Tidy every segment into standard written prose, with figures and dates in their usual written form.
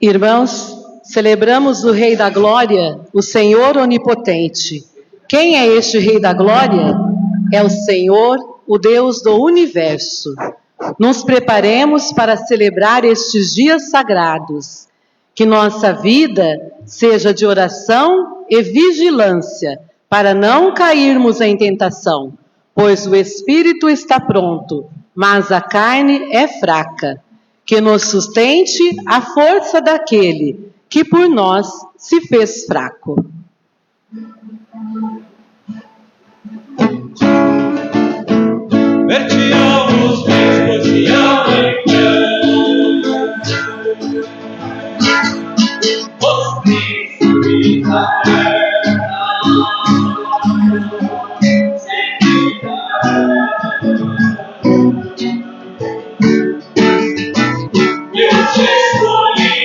Irmãos, celebramos o Rei da Glória, o Senhor Onipotente. Quem é este Rei da Glória? É o Senhor, o Deus do Universo. Nos preparemos para celebrar estes dias sagrados. Que nossa vida seja de oração e vigilância, para não cairmos em tentação, pois o espírito está pronto, mas a carne é fraca. que nos sustente a força daquele que por nós se fez fraco. Vertiamos disposição em os príncipes da terra, eu te escolhi,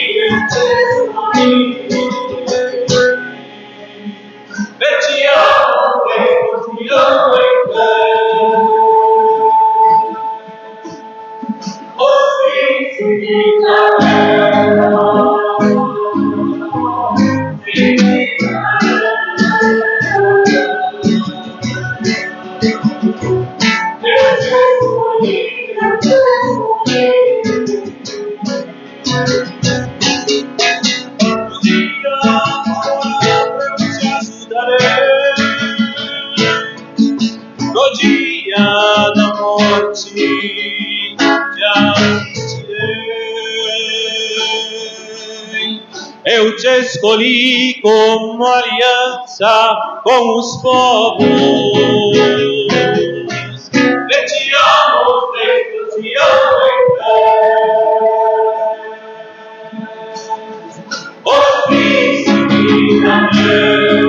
vertiamos disposição em no dia da morte te assistirei. Eu te escolhi como aliança com os povos. Vertiamos disposição em os príncipes da terra.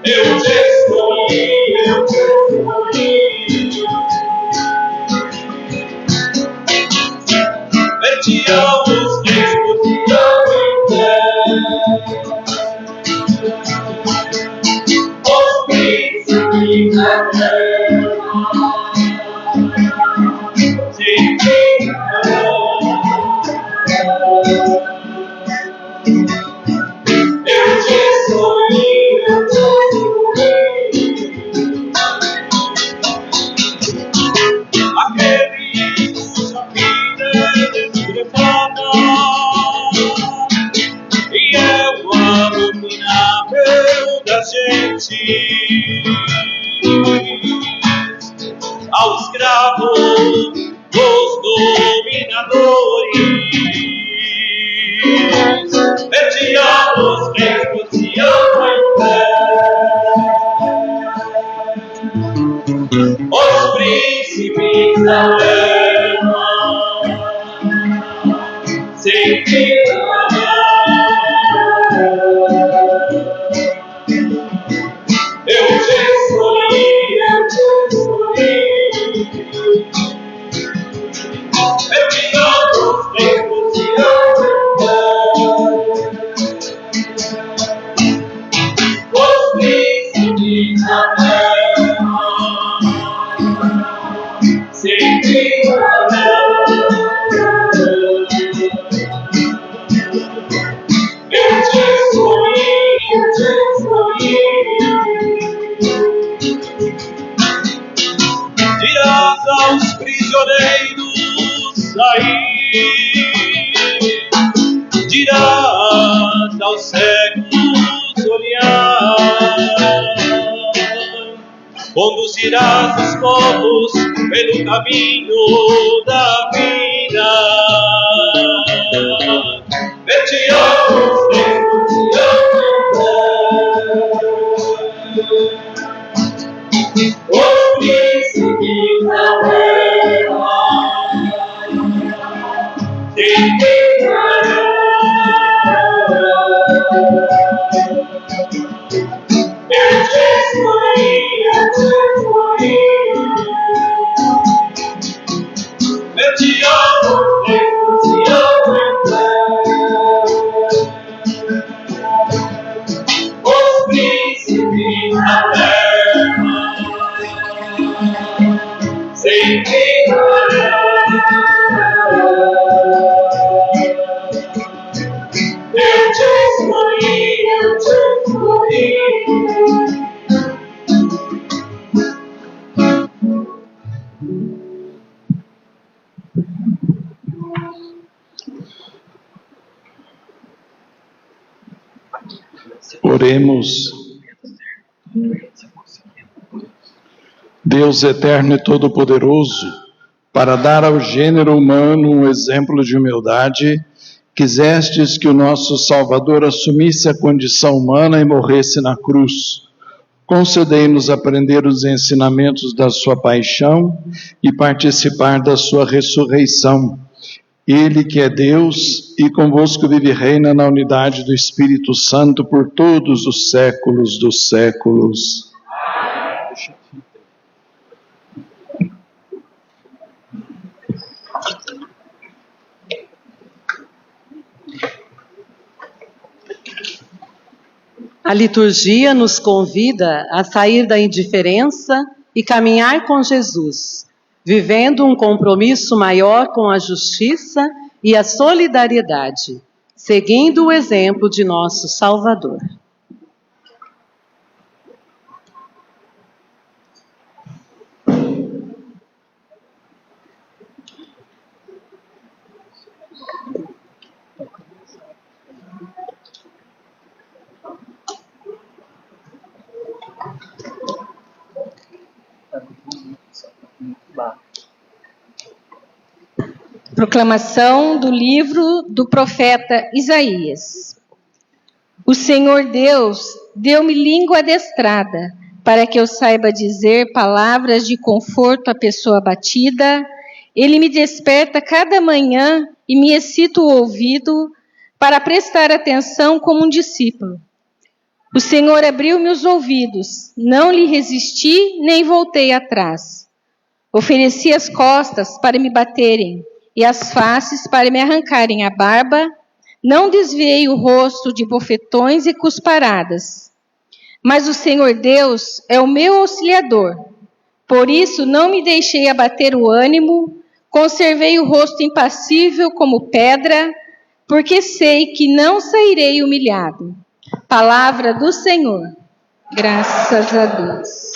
Eu te escolhi, vertiamos disposição em os príncipes da terra. Ao escravo dos dominadores, vertiamos disposição em os príncipes da terra, sem eu te escolhi, vertiamos disposição os príncipes da terra, sem eu te escolhi, dirás aos prisioneiros sair, dirás aos cegos olhar, conduzirás os povos pelo caminho da vida, vertiamos disposição os príncipes da terra, eu te escolhi, vertiamos disposição os príncipes da terra, sem eu te escolhi. Oremos. Deus eterno e todo-poderoso, para dar ao gênero humano um exemplo de humildade, quisestes que o nosso Salvador assumisse a condição humana e morresse na cruz. Concedei-nos aprender os ensinamentos da sua paixão e participar da sua ressurreição. Ele que é Deus e convosco vive e reina na unidade do Espírito Santo por todos os séculos dos séculos. A liturgia nos convida a sair da indiferença e caminhar com Jesus, vivendo um compromisso maior com a justiça e a solidariedade, seguindo o exemplo de nosso Salvador. Proclamação do livro do profeta Isaías. O Senhor Deus deu-me língua adestrada, para que eu saiba dizer palavras de conforto à pessoa abatida. Ele me desperta cada manhã e me excita o ouvido para prestar atenção como um discípulo. O Senhor abriu-me os ouvidos, não lhe resisti nem voltei atrás. Ofereci as costas para me baterem e as faces para me arrancarem a barba. Não desviei o rosto de bofetões e cusparadas. Mas o Senhor Deus é o meu auxiliador. Por isso não me deixei abater o ânimo, conservei o rosto impassível como pedra, porque sei que não sairei humilhado. Palavra do Senhor. Graças a Deus.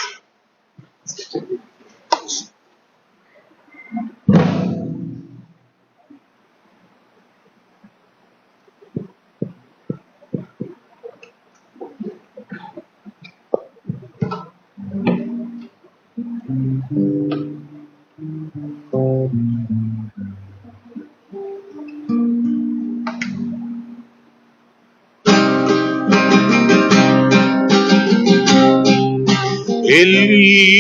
Eli,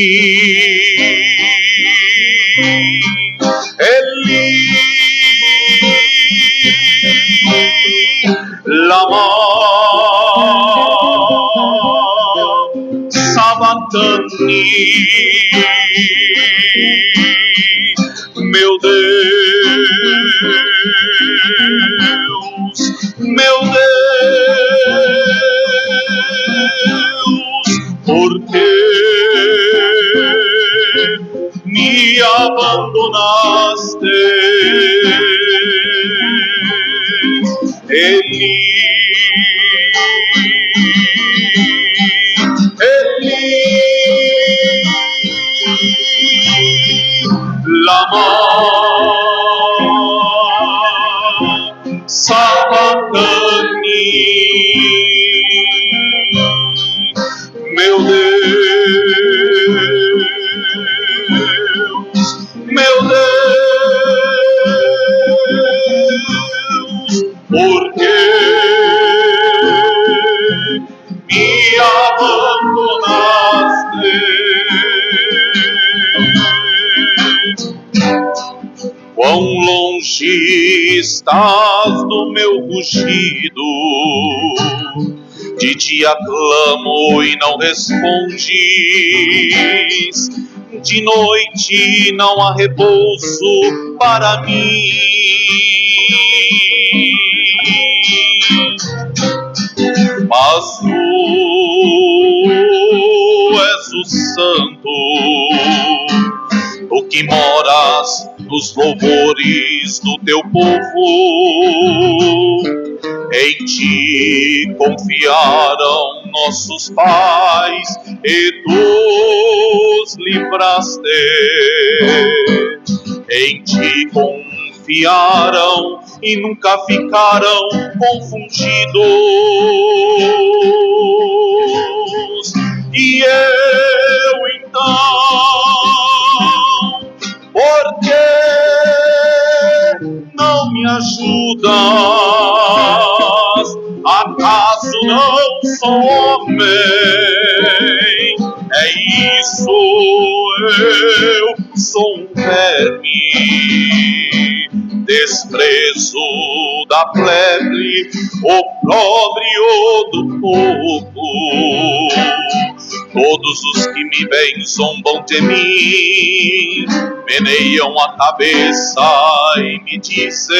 lama sabachthani. Meu Deus, por que me abandonaste? Eli, lama sabachthani. Meu Deus, por que me abandonaste? Quão longe estás do meu rugido, de dia clamo e não respondes, de noite não há repouso para mim. Mas tu és o santo, tu que moras nos louvores do teu povo. Em ti confiaram nossos pais e tu os livraste. Em ti confiaram e nunca ficaram confundidos. E eu então Judas, acaso não sou homem? É isso, eu sou um verme, desprezo da plebe, opróbrio do povo. Todos os que me veem zombam de mim, meneiam a cabeça e me dizem: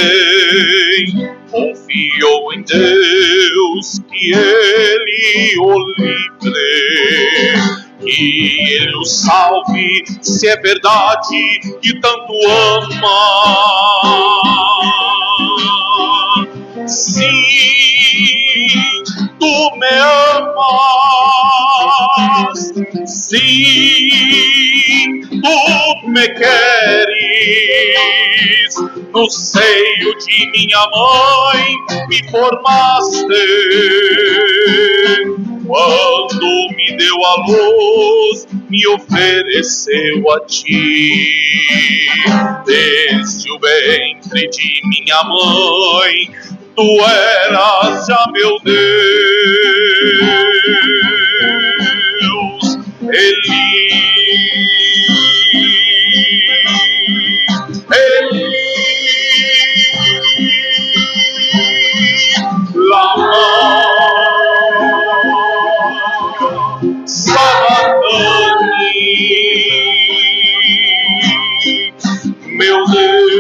confiou em Deus, que Ele o livre, que Ele o salve, se é verdade que tanto ama. Sim, tu me amas, sim, tu me queres, no seio de minha mãe me formaste, quando me deu a luz, me ofereceu a ti, desde o ventre de minha mãe, tu eras já meu Deus, Eli, lama sabachthani, meu Deus,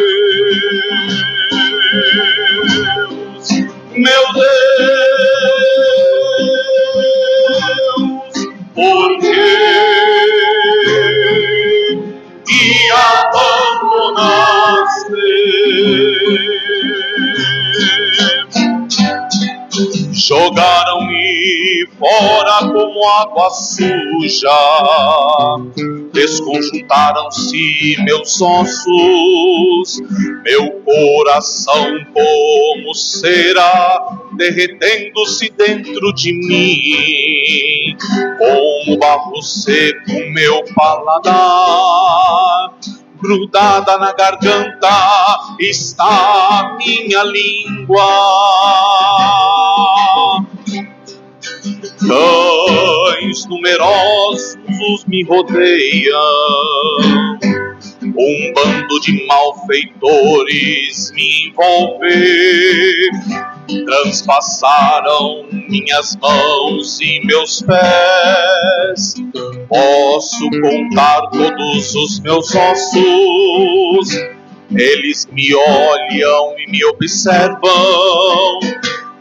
meu Deus, por que me abandonaste? Jogaram-me fora como água suja, desconjuntaram-se meus ossos, meu coração como cera, derretendo-se dentro de mim, como barro seco meu paladar, grudada na garganta está a minha língua. Cães numerosos me rodeiam, um bando de malfeitores me envolve, transpassaram minhas mãos e meus pés. Posso contar todos os meus ossos, eles me olham e me observam,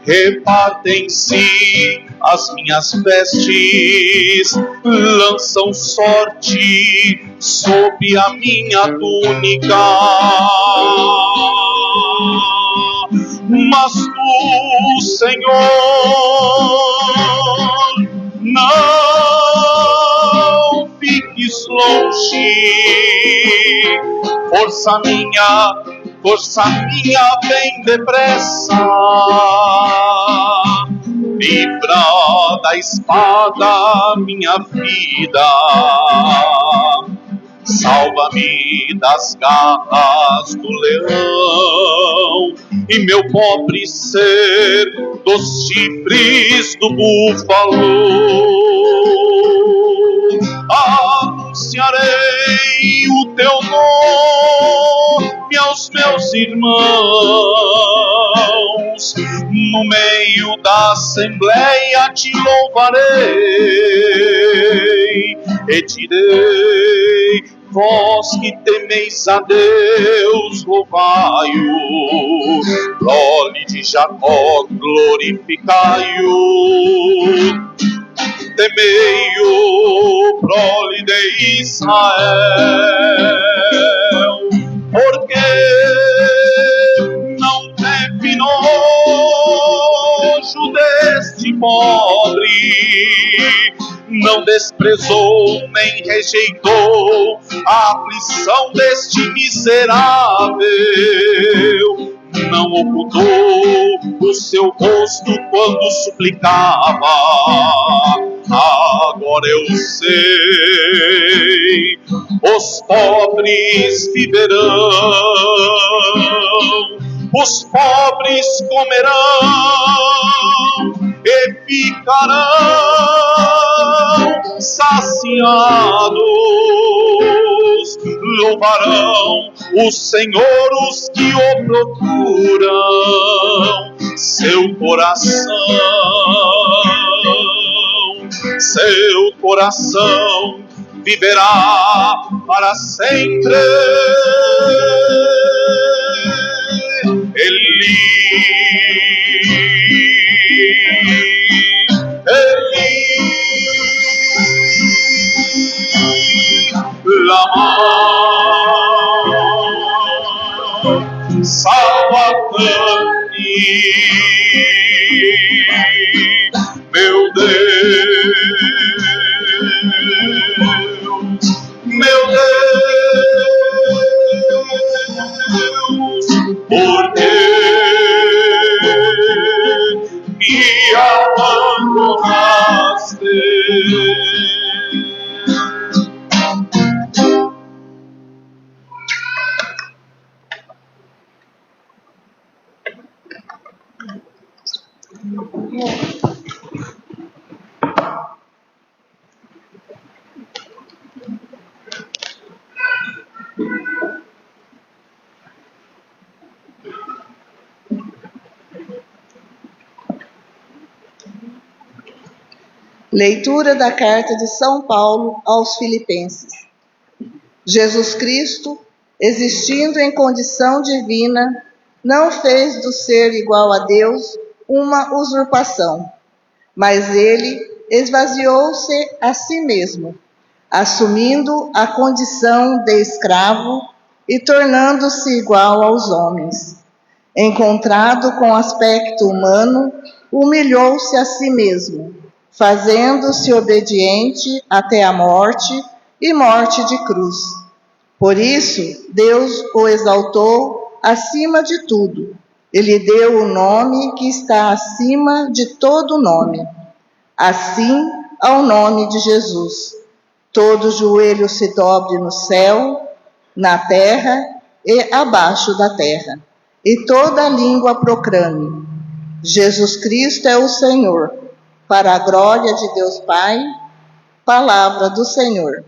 repartem-se as minhas vestes, lançam sorte sob a minha túnica. Mas tu, Senhor, não fiques longe, força minha, vem depressa, livra da espada minha vida, salva-me das garras do leão e meu pobre ser dos chifres do búfalo. Anunciarei o teu nome aos meus irmãos, no meio da assembleia te louvarei e direi: vós que temeis a Deus, louvai-o, prole de Jacó, glorificai-o. Temei-o, prole de Israel, porque não teve nojo deste pobre, não desprezou nem rejeitou a aflição deste miserável, não ocultou o seu rosto quando suplicava. Agora eu sei, os pobres viverão, os pobres comerão e ficarão saciados. Louvarão o Senhor os que o procuram. Seu coração viverá para sempre. Eli, lama sabachthani. Meu Deus, por que me abandonaste? Leitura da carta de São Paulo aos Filipenses. Jesus Cristo, existindo em condição divina, não fez do ser igual a Deus uma usurpação, mas ele esvaziou-se a si mesmo, assumindo a condição de escravo e tornando-se igual aos homens. Encontrado com aspecto humano, humilhou-se a si mesmo, fazendo-se obediente até a morte e morte de cruz. Por isso, Deus o exaltou acima de tudo. Ele deu o nome que está acima de todo nome. Assim, ao nome de Jesus, todo joelho se dobre no céu, na terra e abaixo da terra, e toda língua proclame: Jesus Cristo é o Senhor, para a glória de Deus Pai. Palavra do Senhor.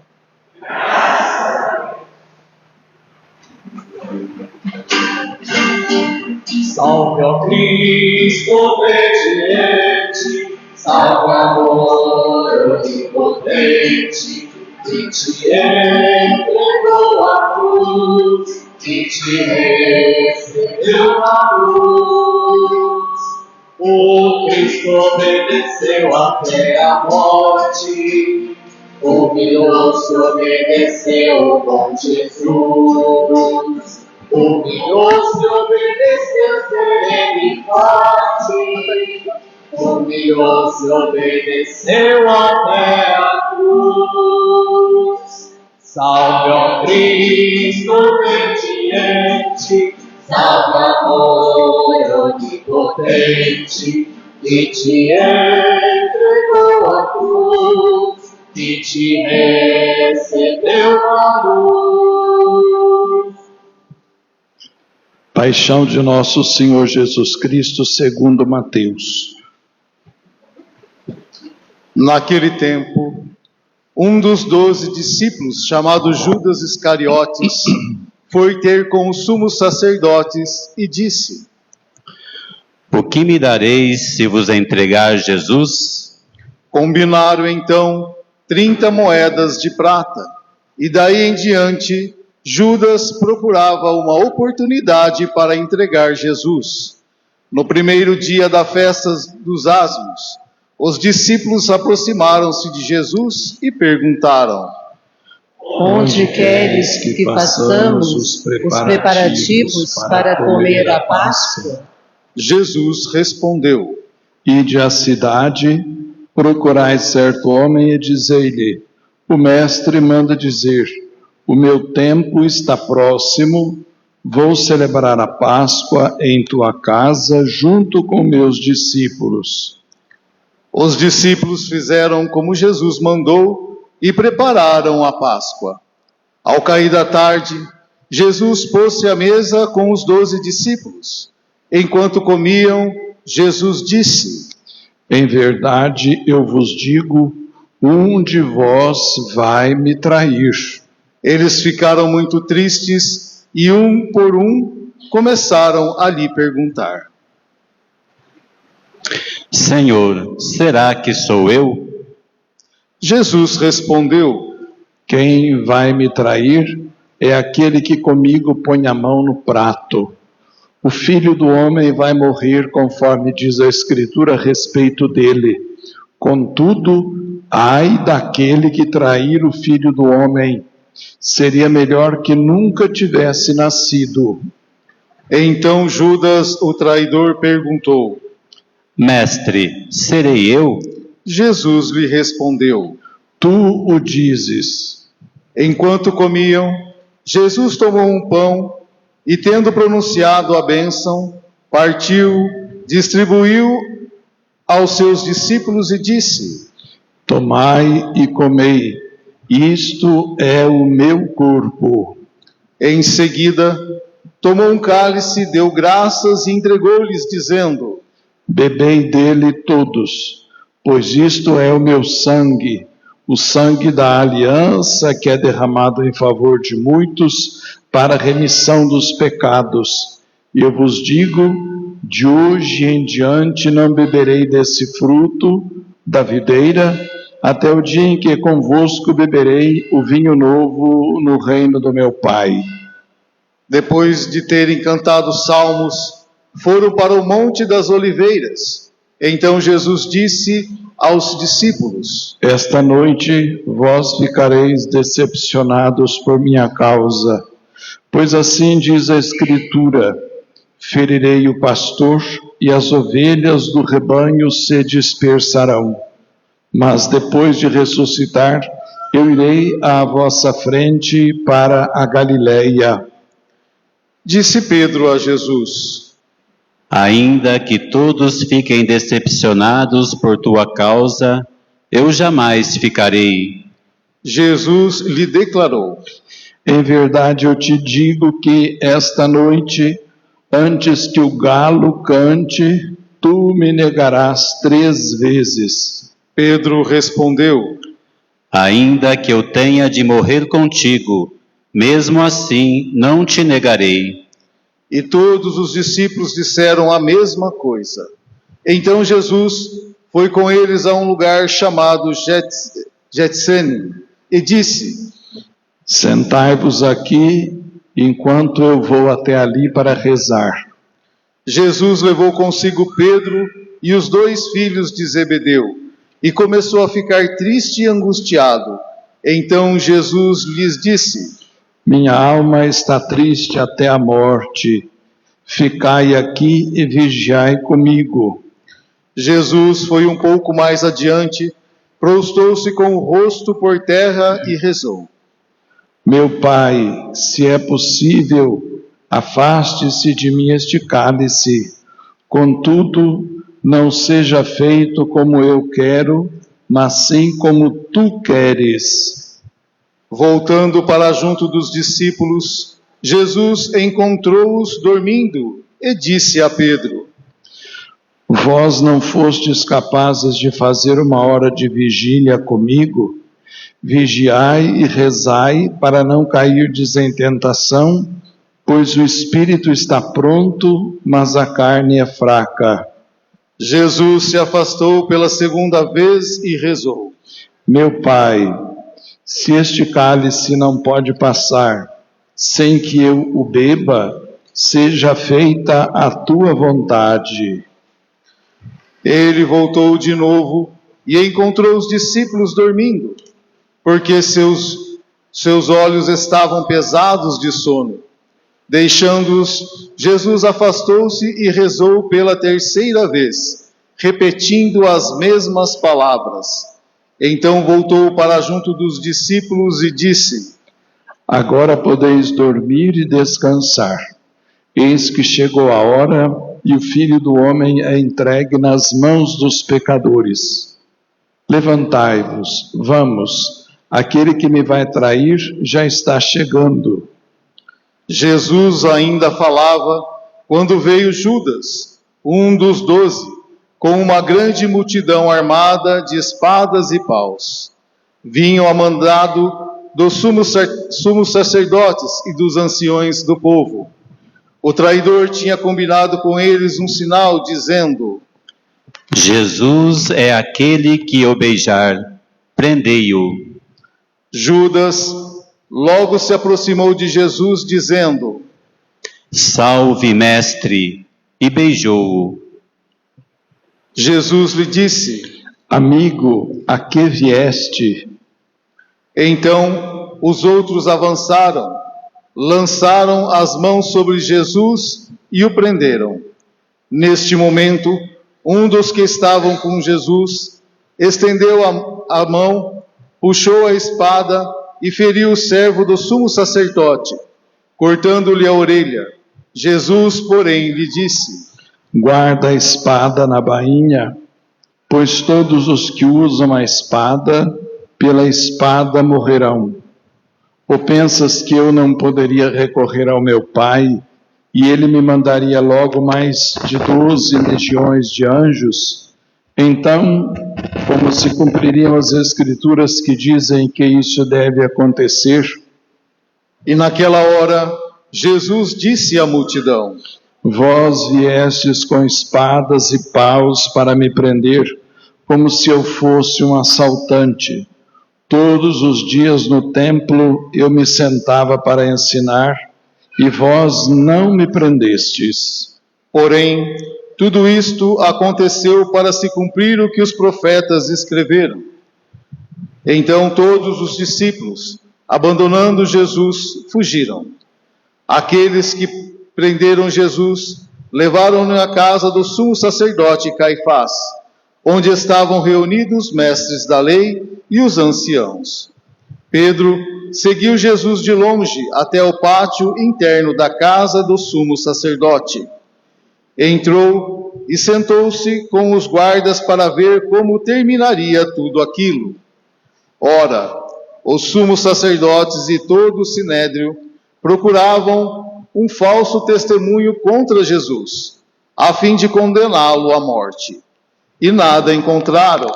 Salve, ó Cristo obediente, salve, amor onipotente, que te entregou a cruz, que te recebeu na luz. O Cristo obedeceu até a morte, humilhou-se, obedeceu o bom Jesus. Humilhou-se, obedeceu, sereno e forte. Humilhou-se, obedeceu até a cruz. Salve, ó Cristo obediente, salve, amor onipotente, que te entregou a cruz, que te recebeu a luz. Paixão de nosso Senhor Jesus Cristo segundo Mateus. Naquele tempo, um dos 12 discípulos, chamado Judas Iscariotes, foi ter com os sumos sacerdotes e disse: O que me dareis se vos entregar Jesus? Combinaram então 30 moedas de prata, e daí em diante Judas procurava uma oportunidade para entregar Jesus. No primeiro dia da festa dos Ázimos, os discípulos aproximaram-se de Jesus e perguntaram: Onde queres que façamos os preparativos para comer a Páscoa? Jesus respondeu: Ide à cidade, procurai certo homem e dizei-lhe: o mestre manda dizer: o meu tempo está próximo, vou celebrar a Páscoa em tua casa junto com meus discípulos. Os discípulos fizeram como Jesus mandou e prepararam a Páscoa. Ao cair da tarde, Jesus pôs-se à mesa com os 12 discípulos. Enquanto comiam, Jesus disse: Em verdade eu vos digo, um de vós vai me trair. Eles ficaram muito tristes e, um por um, começaram a lhe perguntar: Senhor, será que sou eu? Jesus respondeu: Quem vai me trair é aquele que comigo põe a mão no prato. O Filho do Homem vai morrer, conforme diz a Escritura a respeito dele. Contudo, ai daquele que trair o Filho do Homem. Seria melhor que nunca tivesse nascido. Então Judas, o traidor, perguntou: Mestre, serei eu? Jesus lhe respondeu: Tu o dizes. Enquanto comiam, Jesus tomou um pão e, tendo pronunciado a bênção, partiu, distribuiu aos seus discípulos e disse: Tomai e comei, isto é o meu corpo. Em seguida, tomou um cálice, deu graças e entregou-lhes, dizendo: Bebei dele todos, pois isto é o meu sangue, o sangue da aliança que é derramado em favor de muitos para a remissão dos pecados. E eu vos digo, de hoje em diante não beberei desse fruto da videira, até o dia em que convosco beberei o vinho novo no reino do meu Pai. Depois de terem cantado salmos, foram para o Monte das Oliveiras. Então Jesus disse aos discípulos: Esta noite vós ficareis decepcionados por minha causa, pois assim diz a Escritura: ferirei o pastor e as ovelhas do rebanho se dispersarão. Mas depois de ressuscitar, eu irei à vossa frente para a Galileia. Disse Pedro a Jesus: Ainda que todos fiquem decepcionados por tua causa, eu jamais ficarei. Jesus lhe declarou: Em verdade eu te digo que esta noite, antes que o galo cante, tu me negarás 3 vezes. Pedro respondeu: Ainda que eu tenha de morrer contigo, mesmo assim não te negarei. E todos os discípulos disseram a mesma coisa. Então Jesus foi com eles a um lugar chamado Getsêmani e disse: Sentai-vos aqui, enquanto eu vou até ali para rezar. Jesus levou consigo Pedro e os 2 filhos de Zebedeu e começou a ficar triste e angustiado. Então Jesus lhes disse: Minha alma está triste até a morte. Ficai aqui e vigiai comigo. Jesus foi um pouco mais adiante, prostou-se com o rosto por terra e rezou: Meu Pai, se é possível, afaste-se de mim este cálice. Contudo, não seja feito como eu quero, mas sim como tu queres. Voltando para junto dos discípulos, Jesus encontrou-os dormindo e disse a Pedro: Vós não fostes capazes de fazer 1 hora de vigília comigo? Vigiai e rezai para não cairdes em tentação, pois o espírito está pronto, mas a carne é fraca. Jesus se afastou pela 2ª vez e rezou: Meu Pai, se este cálice não pode passar sem que eu o beba, seja feita a tua vontade. Ele voltou de novo e encontrou os discípulos dormindo, porque seus olhos estavam pesados de sono. Deixando-os, Jesus afastou-se e rezou pela 3ª vez, repetindo as mesmas palavras. Então voltou para junto dos discípulos e disse: Agora podeis dormir e descansar. Eis que chegou a hora e o Filho do Homem é entregue nas mãos dos pecadores. Levantai-vos, vamos, aquele que me vai trair já está chegando. Jesus ainda falava quando veio Judas, um dos 12, com uma grande multidão armada de espadas e paus. Vinham a mandado dos sumos sacerdotes e dos anciões do povo. O traidor tinha combinado com eles um sinal, dizendo: Jesus é aquele que eu beijar, prendei-o. Judas logo se aproximou de Jesus, dizendo: Salve, mestre, e beijou-o. Jesus lhe disse: Amigo, a que vieste? Então os outros avançaram, lançaram as mãos sobre Jesus e o prenderam. Neste momento, um dos que estavam com Jesus estendeu a mão, puxou a espada e feriu o servo do sumo sacerdote, cortando-lhe a orelha. Jesus, porém, lhe disse: Guarda a espada na bainha, pois todos os que usam a espada, pela espada morrerão. Ou pensas que eu não poderia recorrer ao meu Pai, e ele me mandaria logo mais de 12 legiões de anjos? Então, como se cumpririam as Escrituras que dizem que isso deve acontecer? E naquela hora, Jesus disse à multidão: Vós viestes com espadas e paus para me prender, como se eu fosse um assaltante. Todos os dias no templo eu me sentava para ensinar, e vós não me prendestes. Porém, tudo isto aconteceu para se cumprir o que os profetas escreveram. Então todos os discípulos, abandonando Jesus, fugiram. Aqueles que prenderam Jesus levaram-no à casa do sumo sacerdote Caifás, onde estavam reunidos os mestres da lei e os anciãos. Pedro seguiu Jesus de longe até o pátio interno da casa do sumo sacerdote. Entrou e sentou-se com os guardas para ver como terminaria tudo aquilo. Ora, os sumos sacerdotes e todo o sinédrio procuravam um falso testemunho contra Jesus, a fim de condená-lo à morte. E nada encontraram,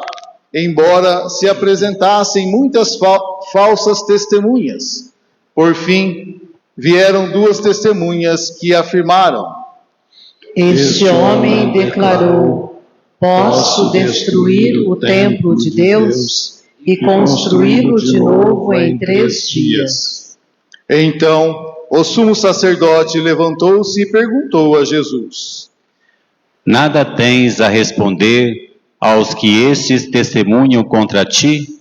embora se apresentassem muitas falsas testemunhas. Por fim, vieram 2 testemunhas que afirmaram: Este homem declarou: posso destruir o templo de Deus e construí-lo de novo em 3 dias. Então, o sumo sacerdote levantou-se e perguntou a Jesus: Nada tens a responder aos que estes testemunham contra ti?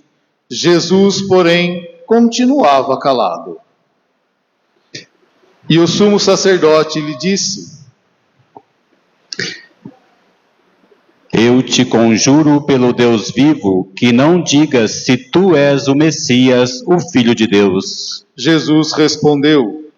Jesus, porém, continuava calado. E o sumo sacerdote lhe disse: Eu te conjuro pelo Deus vivo, que não digas se tu és o Messias, o Filho de Deus. Jesus respondeu: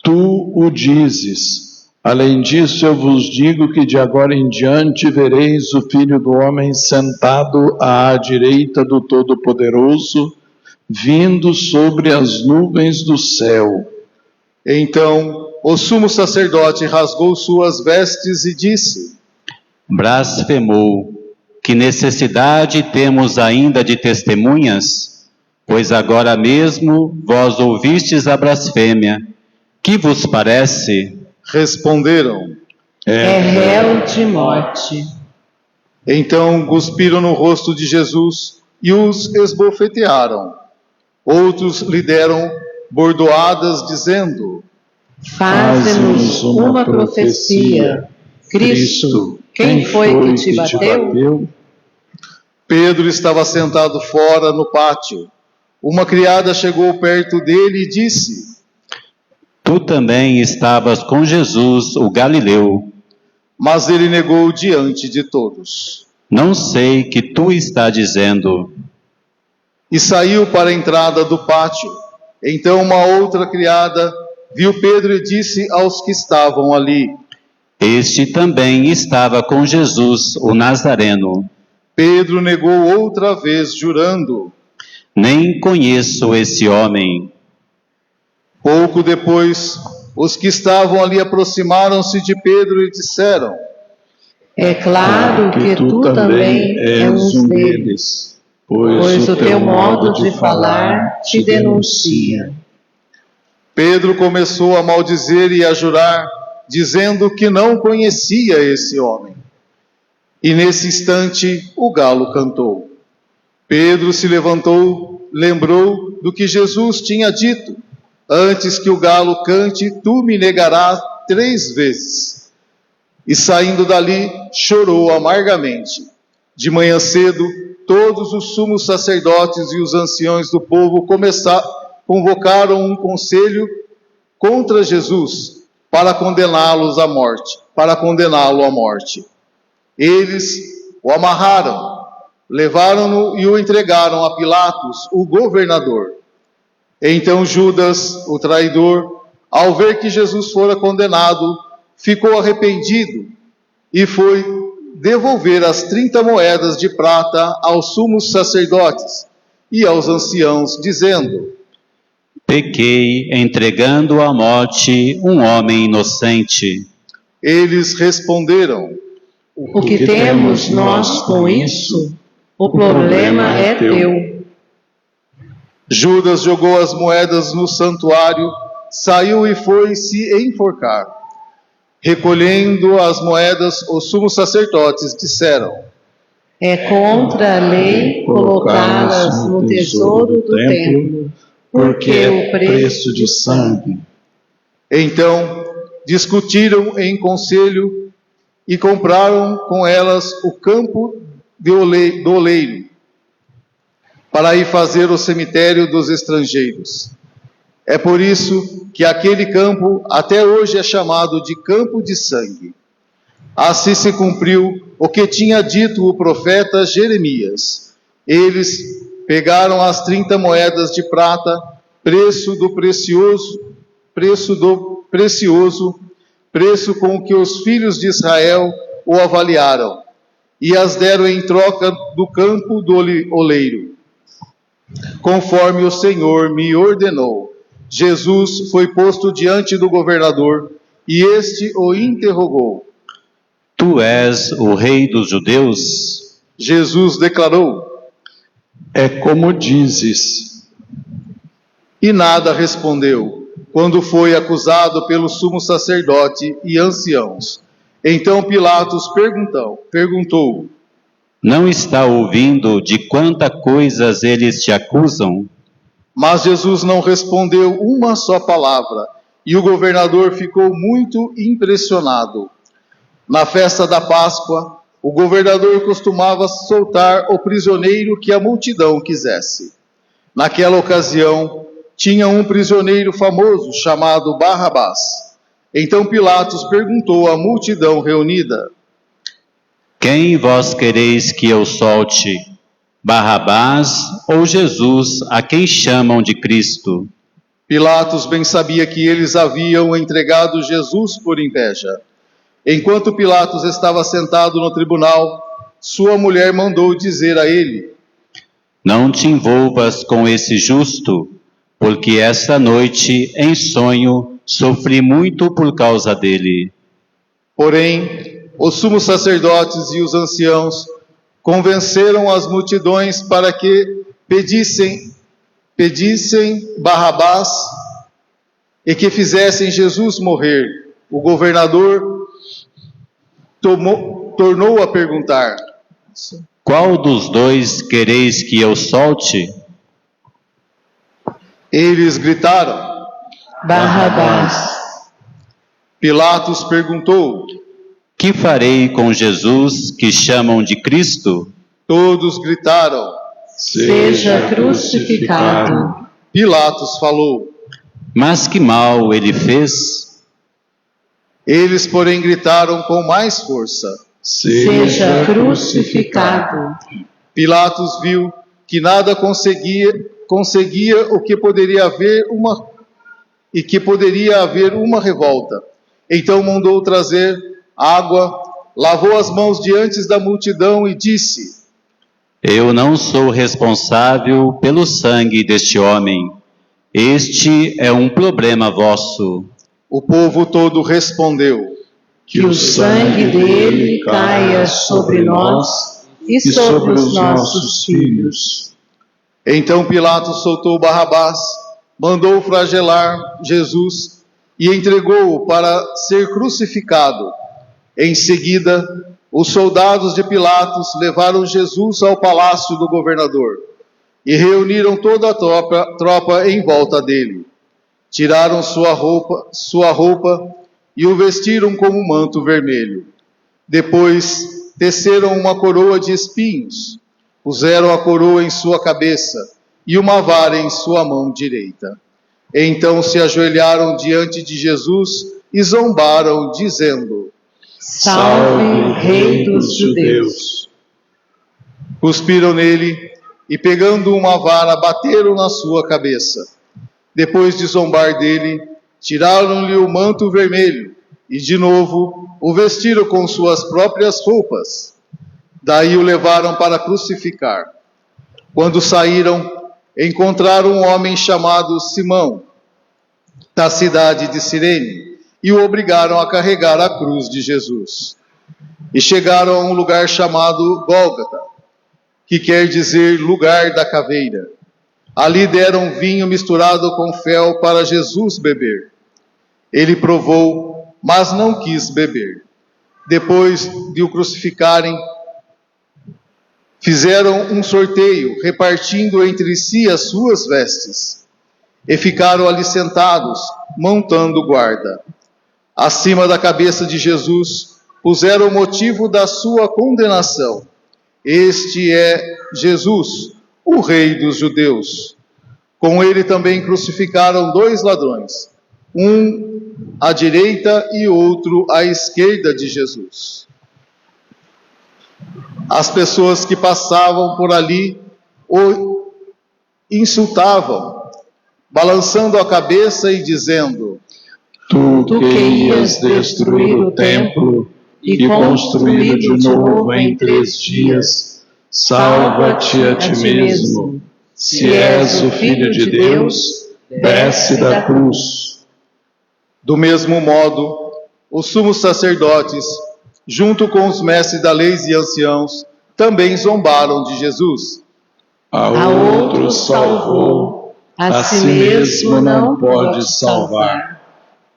Tu o dizes. Além disso, eu vos digo que de agora em diante vereis o Filho do Homem sentado à direita do Todo-Poderoso, vindo sobre as nuvens do céu. Então o sumo sacerdote rasgou suas vestes e disse: Blasfemou. Que necessidade temos ainda de testemunhas? Pois agora mesmo vós ouvistes a blasfêmia. Que vos parece? Responderam: É réu de morte. Então cuspiram no rosto de Jesus e os esbofetearam. Outros lhe deram bordoadas, dizendo: Faze-nos uma profecia. Cristo, quem foi que te bateu? Pedro estava sentado fora no pátio. Uma criada chegou perto dele e disse: Tu também estavas com Jesus, o Galileu. Mas ele negou diante de todos. Não sei que tu está dizendo. E saiu para a entrada do pátio. Então uma outra criada viu Pedro e disse aos que estavam ali: Este também estava com Jesus, o Nazareno. Pedro negou outra vez, jurando: Nem conheço esse homem. Pouco depois, Os que estavam ali aproximaram-se de Pedro e disseram: É claro que tu também és um deles, pois o teu modo de falar te denuncia. Pedro começou a maldizer e a jurar, dizendo que não conhecia esse homem. E nesse instante o galo cantou. Pedro se levantou, lembrou do que Jesus tinha dito: antes que o galo cante, tu me negarás 3 vezes. E saindo dali, chorou amargamente. De manhã cedo, todos os sumos sacerdotes e os anciões do povo convocaram um conselho contra Jesus para condená-lo à morte. Eles o amarraram, levaram-no e o entregaram a Pilatos, o governador. Então Judas, o traidor, ao ver que Jesus fora condenado, ficou arrependido e foi devolver as 30 moedas de prata aos sumos sacerdotes e aos anciãos, dizendo: Pequei entregando à morte um homem inocente. Eles responderam: O que temos nós com isso? O problema é teu. Judas jogou as moedas no santuário, saiu e foi se enforcar. Recolhendo as moedas, os sumos sacerdotes disseram: É contra a lei colocá-las no tesouro do templo, porque é o preço de sangue. Então discutiram em conselho e compraram com elas o campo do oleiro, para ir fazer o cemitério dos estrangeiros. É por isso que aquele campo até hoje é chamado de Campo de Sangue. Assim se cumpriu o que tinha dito o profeta Jeremias. Eles pegaram as 30 moedas de prata, preço com que os filhos de Israel o avaliaram, e as deram em troca do campo do oleiro, conforme o Senhor me ordenou. Jesus foi posto diante do governador, e este o interrogou: Tu és o rei dos judeus? Jesus declarou: É como dizes. E nada respondeu, quando foi acusado pelo sumo sacerdote e anciãos. Então Pilatos perguntou: Não está ouvindo de quantas coisas eles te acusam? Mas Jesus não respondeu uma só palavra, e o governador ficou muito impressionado. Na festa da Páscoa, o governador costumava soltar o prisioneiro que a multidão quisesse. Naquela ocasião, tinha um prisioneiro famoso chamado Barrabás. Então Pilatos perguntou à multidão reunida: Quem vós quereis que eu solte? Barrabás ou Jesus, a quem chamam de Cristo? Pilatos bem sabia que eles haviam entregado Jesus por inveja. Enquanto Pilatos estava sentado no tribunal, sua mulher mandou dizer a ele: Não te envolvas com esse justo, porque esta noite, em sonho, sofri muito por causa dele. Porém, os sumos sacerdotes e os anciãos convenceram as multidões para que pedissem Barrabás e que fizessem Jesus morrer. O governador tornou a perguntar: Qual dos dois quereis que eu solte? Eles gritaram: Barrabás. Pilatos perguntou: Que farei com Jesus, que chamam de Cristo? Todos gritaram: Seja crucificado. Pilatos falou: Mas que mal ele fez? Eles, porém, gritaram com mais força: Seja crucificado. Pilatos viu que nada conseguia o que poderia haver uma revolta. Então mandou trazer água, lavou as mãos diante da multidão e disse: Eu não sou responsável pelo sangue deste homem. Este é um problema vosso. O povo todo respondeu: Que o sangue dele caia sobre nós e sobre os nossos filhos. Então Pilatos soltou Barrabás, mandou flagelar Jesus e entregou-o para ser crucificado. Em seguida, os soldados de Pilatos levaram Jesus ao palácio do governador e reuniram toda a tropa em volta dele. Tiraram sua roupa e o vestiram com um manto vermelho. Depois teceram uma coroa de espinhos, puseram a coroa em sua cabeça e uma vara em sua mão direita. Então se ajoelharam diante de Jesus e zombaram, dizendo: Salve, Rei dos Judeus! Cuspiram nele e, pegando uma vara, bateram na sua cabeça. Depois de zombar dele, tiraram-lhe o manto vermelho e, de novo, o vestiram com suas próprias roupas. Daí o levaram para crucificar. Quando saíram, encontraram um homem chamado Simão, da cidade de Cirene, e o obrigaram a carregar a cruz de Jesus. E chegaram a um lugar chamado Gólgota, que quer dizer lugar da caveira. Ali deram vinho misturado com fel para Jesus beber. Ele provou, mas não quis beber. Depois de o crucificarem, fizeram um sorteio, repartindo entre si as suas vestes. E ficaram ali sentados, montando guarda. Acima da cabeça de Jesus, puseram o motivo da sua condenação. Este é Jesus, o Rei dos Judeus. Com ele também crucificaram 2 ladrões, um à direita e outro à esquerda de Jesus. As pessoas que passavam por ali o insultavam, balançando a cabeça e dizendo: Tu que ias destruir o templo e construí-lo de novo em 3 dias, salva-te a ti mesmo. Se és o Filho de Deus, desce da cruz. Do mesmo modo, os sumos sacerdotes, junto com os mestres da lei e anciãos, também zombaram de Jesus. A outro salvou, a si mesmo não pode salvar.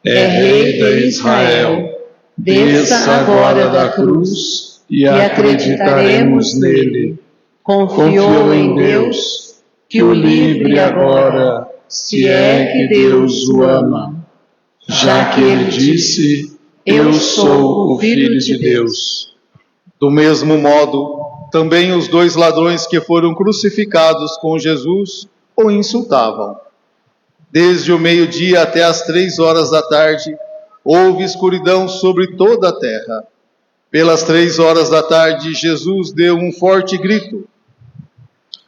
É Rei de Israel. Desça agora da cruz e acreditaremos nele. Confiou em Deus, que o livre agora, se é que Deus o ama. Já que ele disse: Eu sou o Filho de Deus. Do mesmo modo, também os 2 ladrões que foram crucificados com Jesus o insultavam. Desde o meio-dia até as 3 horas da tarde, houve escuridão sobre toda a terra. Pelas 3 horas da tarde, Jesus deu um forte grito: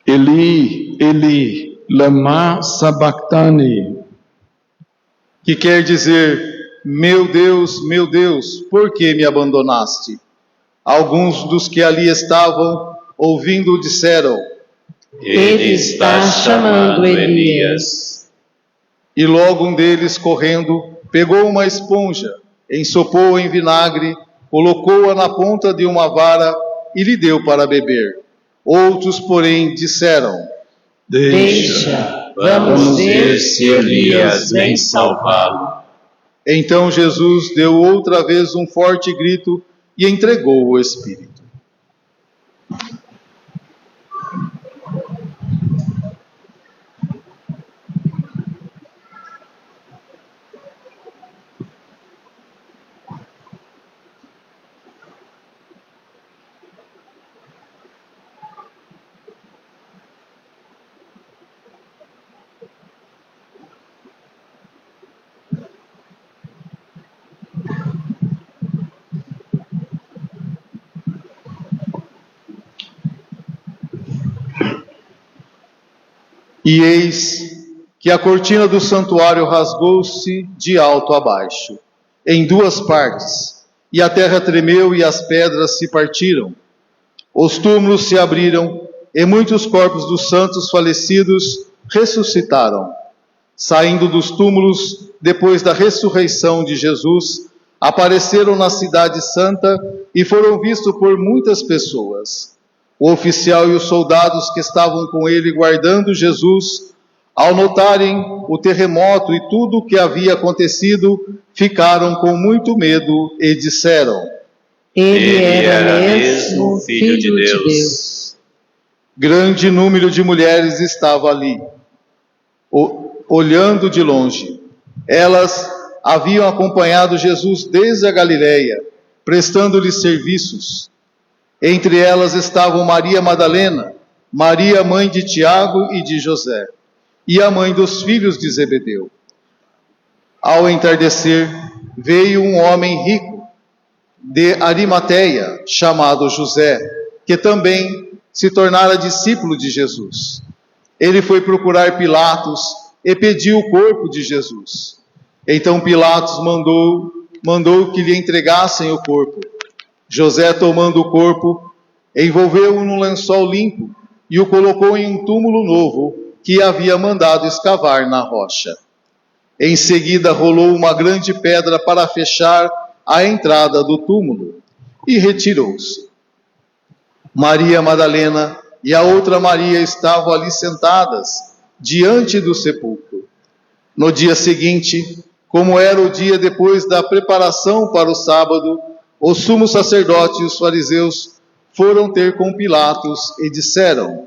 Eli, Eli, lama sabachthani, que quer dizer: meu Deus, por que me abandonaste? Alguns dos que ali estavam, ouvindo, disseram: Ele está chamando Elias. E logo um deles, correndo, pegou uma esponja, ensopou-a em vinagre, colocou-a na ponta de uma vara e lhe deu para beber. Outros, porém, disseram: Deixa, Vamos ver se Elias vem salvá-lo. Então Jesus deu outra vez um forte grito e entregou o Espírito. E eis que a cortina do santuário rasgou-se de alto a baixo, em 2 partes, e a terra tremeu e as pedras se partiram. Os túmulos se abriram e muitos corpos dos santos falecidos ressuscitaram. Saindo dos túmulos, depois da ressurreição de Jesus, apareceram na cidade santa e foram vistos por muitas pessoas. O oficial e os soldados que estavam com ele guardando Jesus, ao notarem o terremoto e tudo o que havia acontecido, ficaram com muito medo e disseram: Ele era mesmo Filho de Deus. Grande número de mulheres estava ali, olhando de longe. Elas haviam acompanhado Jesus desde a Galileia, prestando-lhe serviços. Entre elas estavam Maria Madalena, Maria, mãe de Tiago e de José, e a mãe dos filhos de Zebedeu. Ao entardecer, veio um homem rico de Arimateia, chamado José, que também se tornara discípulo de Jesus. Ele foi procurar Pilatos e pediu o corpo de Jesus. Então Pilatos mandou que lhe entregassem o corpo. José, tomando o corpo, envolveu-o num lençol limpo e o colocou em um túmulo novo que havia mandado escavar na rocha. Em seguida rolou uma grande pedra para fechar a entrada do túmulo e retirou-se. Maria Madalena e a outra Maria estavam ali sentadas diante do sepulcro. No dia seguinte, como era o dia depois da preparação para o sábado, o sumo sacerdote e os fariseus foram ter com Pilatos e disseram: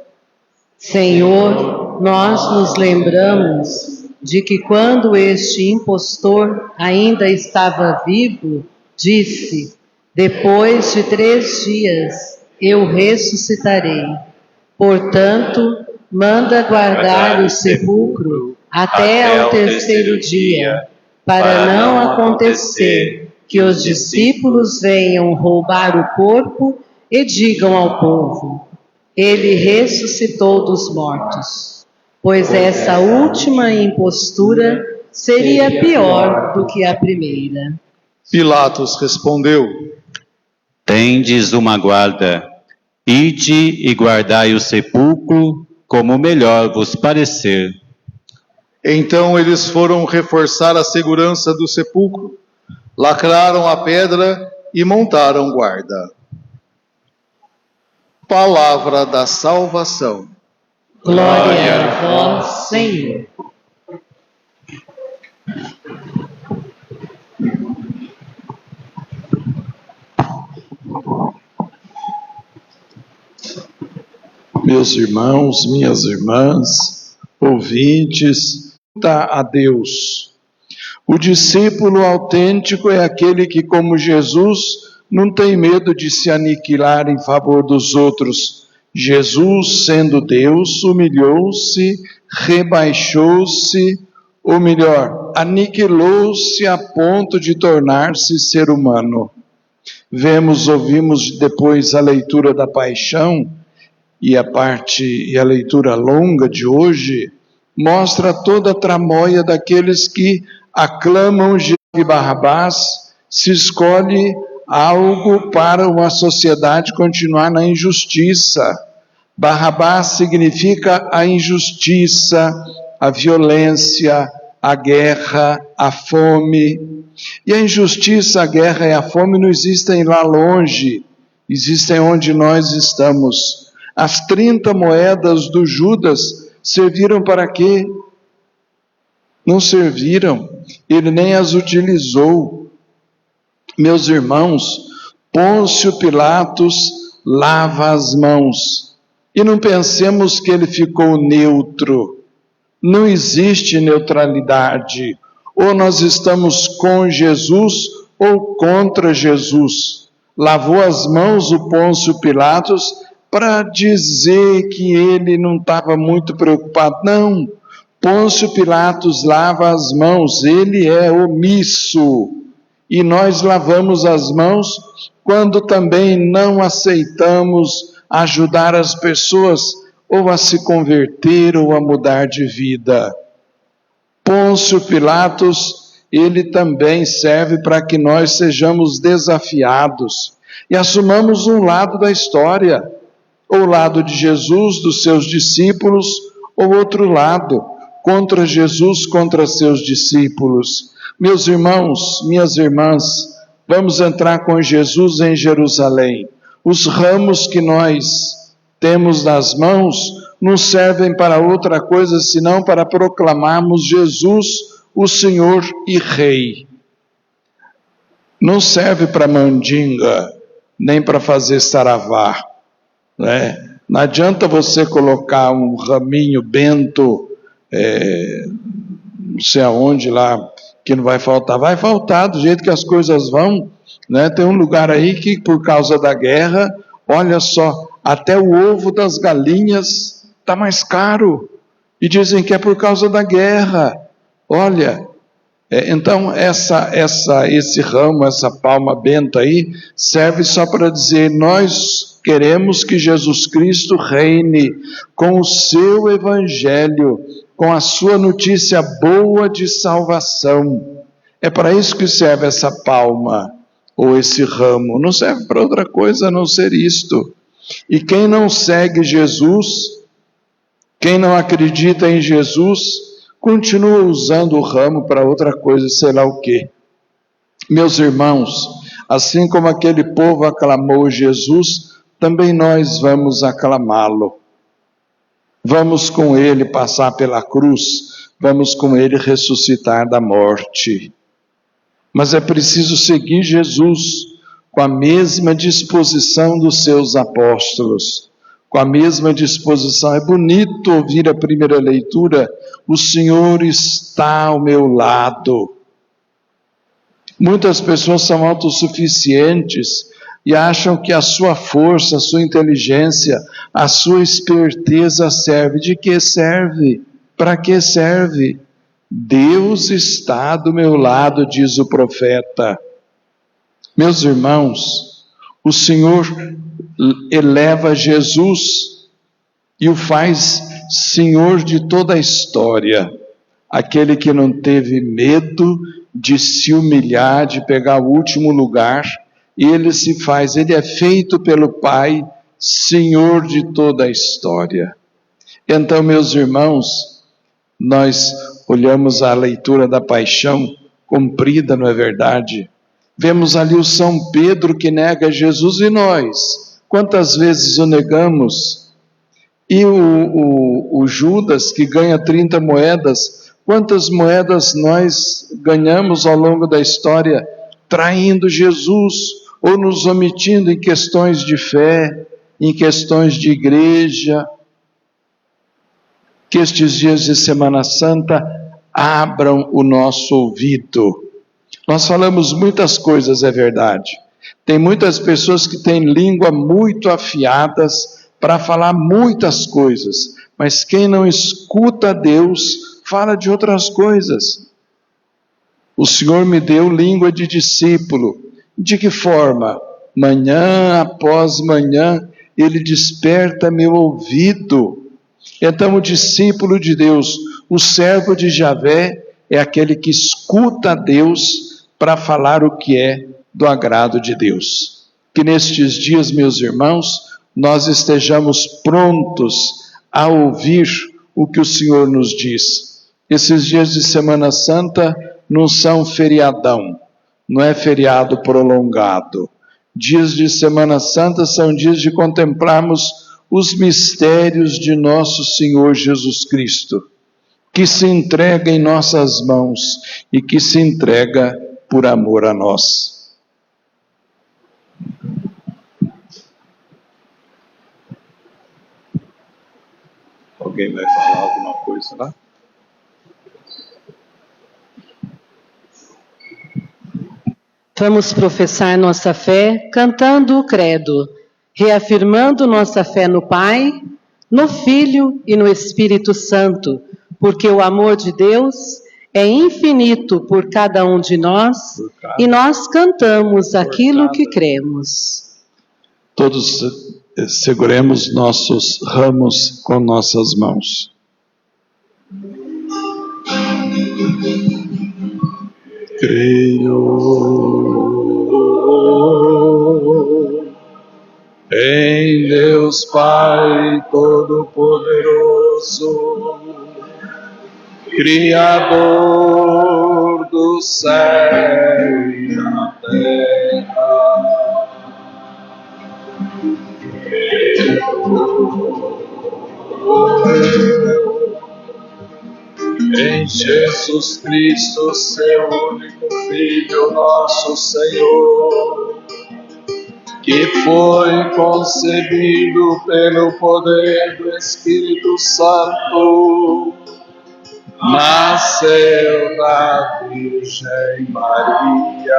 Senhor, nós nos lembramos de que quando este impostor ainda estava vivo, disse: depois de 3 dias eu ressuscitarei. Portanto, manda guardar o sepulcro até ao 3º dia, para não acontecer que os discípulos venham roubar o corpo e digam ao povo: ele ressuscitou dos mortos. Pois essa última impostura seria pior do que a primeira. Pilatos respondeu: Tendes uma guarda, ide e guardai o sepulcro, como melhor vos parecer. Então eles foram reforçar a segurança do sepulcro, lacraram a pedra e montaram guarda. Palavra da salvação. Glória a vós, Senhor. Meus irmãos, minhas irmãs, ouvintes, a Deus. O discípulo autêntico é aquele que, como Jesus, não tem medo de se aniquilar em favor dos outros. Jesus, sendo Deus, humilhou-se, rebaixou-se, ou melhor, aniquilou-se a ponto de tornar-se ser humano. Ouvimos depois a leitura da Paixão, e a leitura longa de hoje mostra toda a tramóia daqueles que aclamam de Barrabás, se escolhe algo para uma sociedade continuar na injustiça. Barrabás significa a injustiça, a violência, a guerra, a fome. E a injustiça, a guerra e a fome não existem lá longe, existem onde nós estamos. As 30 moedas do Judas serviram para quê? Não serviram, ele nem as utilizou. Meus irmãos, Pôncio Pilatos lava as mãos. E não pensemos que ele ficou neutro. Não existe neutralidade. Ou nós estamos com Jesus ou contra Jesus. Lavou as mãos o Pôncio Pilatos para dizer que ele não estava muito preocupado. Não, Pôncio Pilatos lava as mãos, ele é omisso. E nós lavamos as mãos quando também não aceitamos ajudar as pessoas ou a se converter ou a mudar de vida. Pôncio Pilatos, ele também serve para que nós sejamos desafiados e assumamos um lado da história, ou o lado de Jesus, dos seus discípulos, ou outro lado. contra Jesus, contra seus discípulos. Meus irmãos, minhas irmãs, vamos entrar com Jesus em Jerusalém. Os ramos que nós temos nas mãos não servem para outra coisa senão para proclamarmos Jesus, o Senhor e Rei. Não serve para mandinga, nem para fazer saravá, né? Não adianta você colocar um raminho bento, não sei aonde lá, que não vai faltar. Vai faltar do jeito que as coisas vão, né? Tem um lugar aí que, por causa da guerra, olha só, até o ovo das galinhas está mais caro. E dizem que é por causa da guerra. Olha, então esse ramo, essa palma benta aí, serve só para dizer: nós queremos que Jesus Cristo reine com o seu evangelho, com a sua notícia boa de salvação. É para isso que serve essa palma, ou esse ramo. Não serve para outra coisa a não ser isto. E quem não segue Jesus, quem não acredita em Jesus, continua usando o ramo para outra coisa, sei lá o quê. Meus irmãos, assim como aquele povo aclamou Jesus, também nós vamos aclamá-lo. Vamos com ele passar pela cruz, vamos com ele ressuscitar da morte. Mas é preciso seguir Jesus com a mesma disposição dos seus apóstolos, com a mesma disposição. É bonito ouvir a primeira leitura: o Senhor está ao meu lado. Muitas pessoas são autossuficientes e acham que a sua força, a sua inteligência, a sua esperteza serve. De que serve? Para que serve? Deus está do meu lado, diz o profeta. Meus irmãos, o Senhor eleva Jesus e o faz Senhor de toda a história. Aquele que não teve medo de se humilhar, de pegar o último lugar, ele é feito pelo Pai, Senhor de toda a história. Então, meus irmãos, nós olhamos a leitura da paixão comprida, não é verdade? Vemos ali o São Pedro que nega Jesus, e nós, quantas vezes o negamos? E o Judas que ganha 30 moedas, quantas moedas nós ganhamos ao longo da história traindo Jesus ou nos omitindo em questões de fé, em questões de igreja? Que estes dias de Semana Santa abram o nosso ouvido. Nós falamos muitas coisas, é verdade. Tem muitas pessoas que têm língua muito afiadas para falar muitas coisas, mas quem não escuta Deus fala de outras coisas. O Senhor me deu língua de discípulo. De que forma? Manhã após manhã Ele desperta meu ouvido. Então o discípulo de Deus, o servo de Javé, é aquele que escuta a Deus para falar o que é do agrado de Deus. Que nestes dias, meus irmãos, nós estejamos prontos a ouvir o que o Senhor nos diz. Esses dias de Semana Santa não são feriadão, não é feriado prolongado. Dias de Semana Santa são dias de contemplarmos os mistérios de nosso Senhor Jesus Cristo, que se entrega em nossas mãos e que se entrega por amor a nós. Alguém vai falar alguma coisa lá? Vamos professar nossa fé cantando o credo, reafirmando nossa fé no Pai, no Filho e no Espírito Santo, porque o amor de Deus é infinito por cada um de nós e nós cantamos aquilo que cremos. Todos seguremos nossos ramos com nossas mãos. Creio em Deus Pai Todo-Poderoso, Criador do céu e da terra, em Jesus Cristo, seu único Filho, nosso Senhor, que foi concebido pelo poder do Espírito Santo, nasceu da Virgem Maria,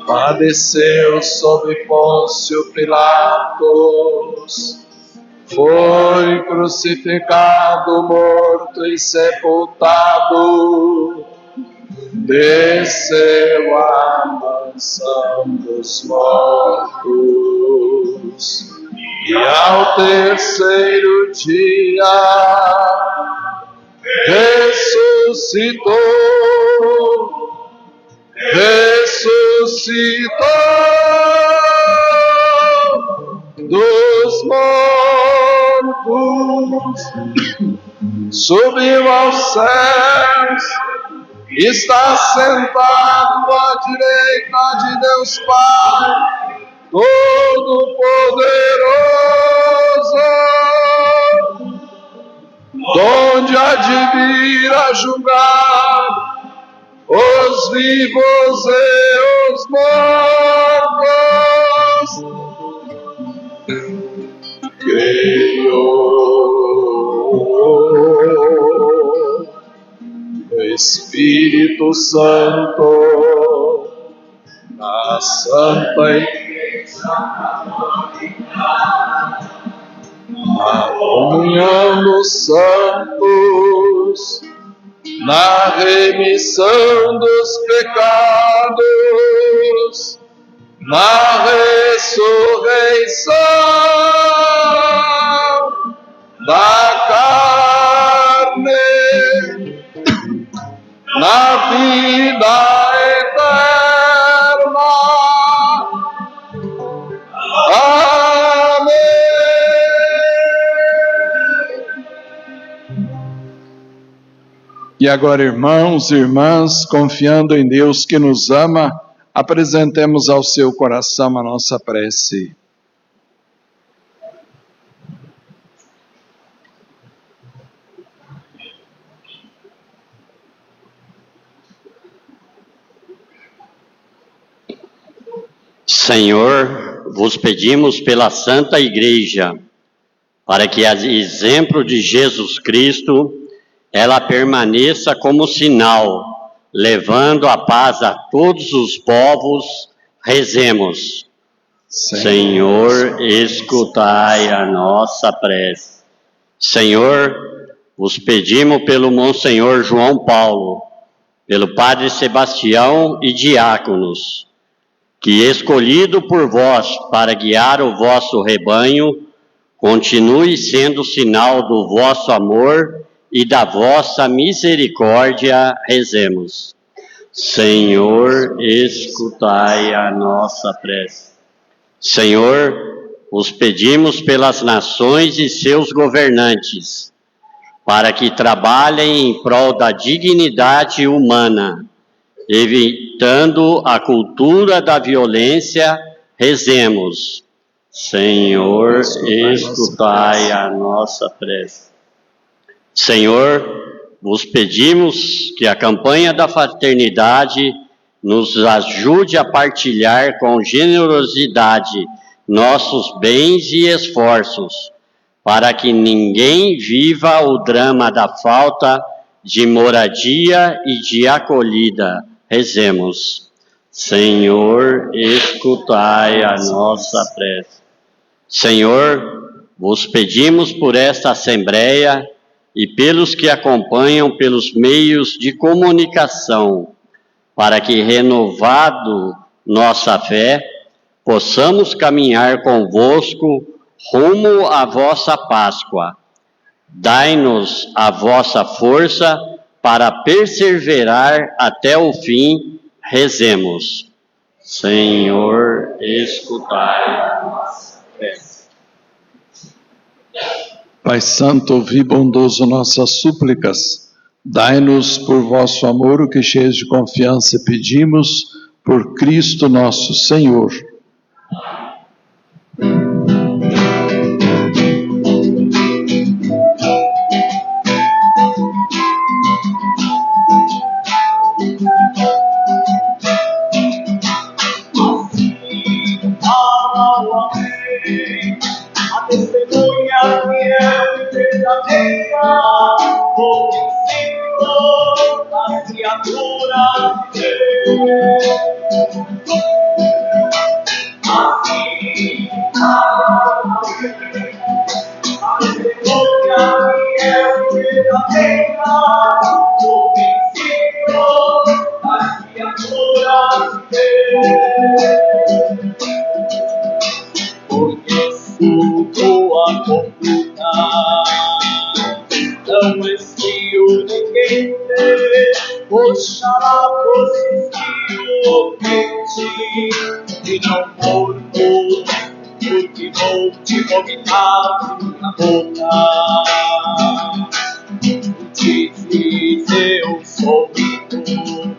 padeceu sob Pôncio Pilatos, foi crucificado, morto e sepultado, desceu à mansão dos mortos, e ao terceiro dia ressuscitou dos mortos, subiu aos céus, está sentado à direita de Deus Pai Todo-Poderoso, donde há de vir a julgar os vivos e os mortos. Creio no Espírito Santo, na Santa Igreja, na comunhão dos santos, na remissão dos pecados, na ressurreição da carne, na vida eterna. Amém. E agora, irmãos e irmãs, confiando em Deus que nos ama, apresentemos ao seu coração a nossa prece. Senhor, vos pedimos pela Santa Igreja, para que, a exemplo de Jesus Cristo, ela permaneça como sinal, levando a paz a todos os povos. Rezemos. Senhor, escutai a nossa prece. Senhor, vos pedimos pelo Monsenhor João Paulo, pelo Padre Sebastião e diáconos, que, escolhido por vós para guiar o vosso rebanho, continue sendo sinal do vosso amor e da vossa misericórdia. Rezemos. Senhor, escutai a nossa prece. Senhor, os pedimos pelas nações e seus governantes, para que trabalhem em prol da dignidade humana, evitando a cultura da violência. Rezemos. Senhor, escutai a nossa prece. Senhor, vos pedimos que a campanha da fraternidade nos ajude a partilhar com generosidade nossos bens e esforços, para que ninguém viva o drama da falta de moradia e de acolhida. Rezemos. Senhor, escutai a nossa prece. Senhor, vos pedimos por esta Assembleia e pelos que acompanham pelos meios de comunicação, para que, renovado nossa fé, possamos caminhar convosco rumo à vossa Páscoa. Dai-nos a vossa força para perseverar até o fim. Rezemos. Senhor, escutai a nossa prece. Pai Santo, ouvi bondoso nossas súplicas. Dai-nos por vosso amor o que cheios de confiança pedimos, por Cristo nosso Senhor. A testemunha fiel e verdadeira, o princípio das criaturas de Deus. Assim, a testemunha fiel e verdadeira, o princípio das criaturas de Deus. Conheço tua conduta, não és frio nem quente, oxalá fosse frio quente, e não morno, porque vou te vomitar na boca. Dizes eu sou rico,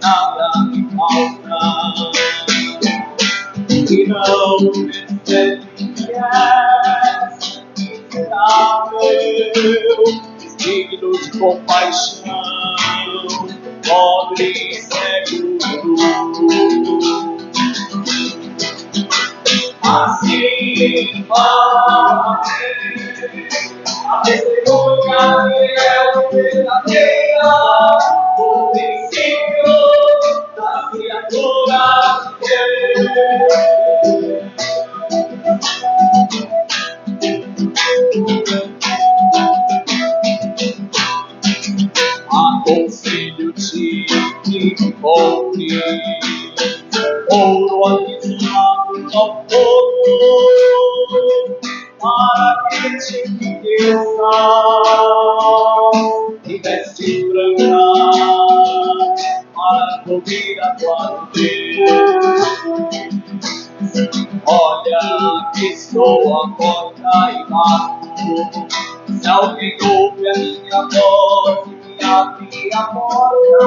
nada me falta, e não percebes que és miserável, digno de compaixão, pobre e cego. Assim fala a testemunha fiel e verdadeira, o princípio das criaturas de Deus. Aconselho-te que encontres ouro atesourado ao fogo, para que te enriqueças e vestes brancas para cobrir a tua nudez. Olha que estou à porta e bato, se alguém ouve a minha voz e me abre a porta,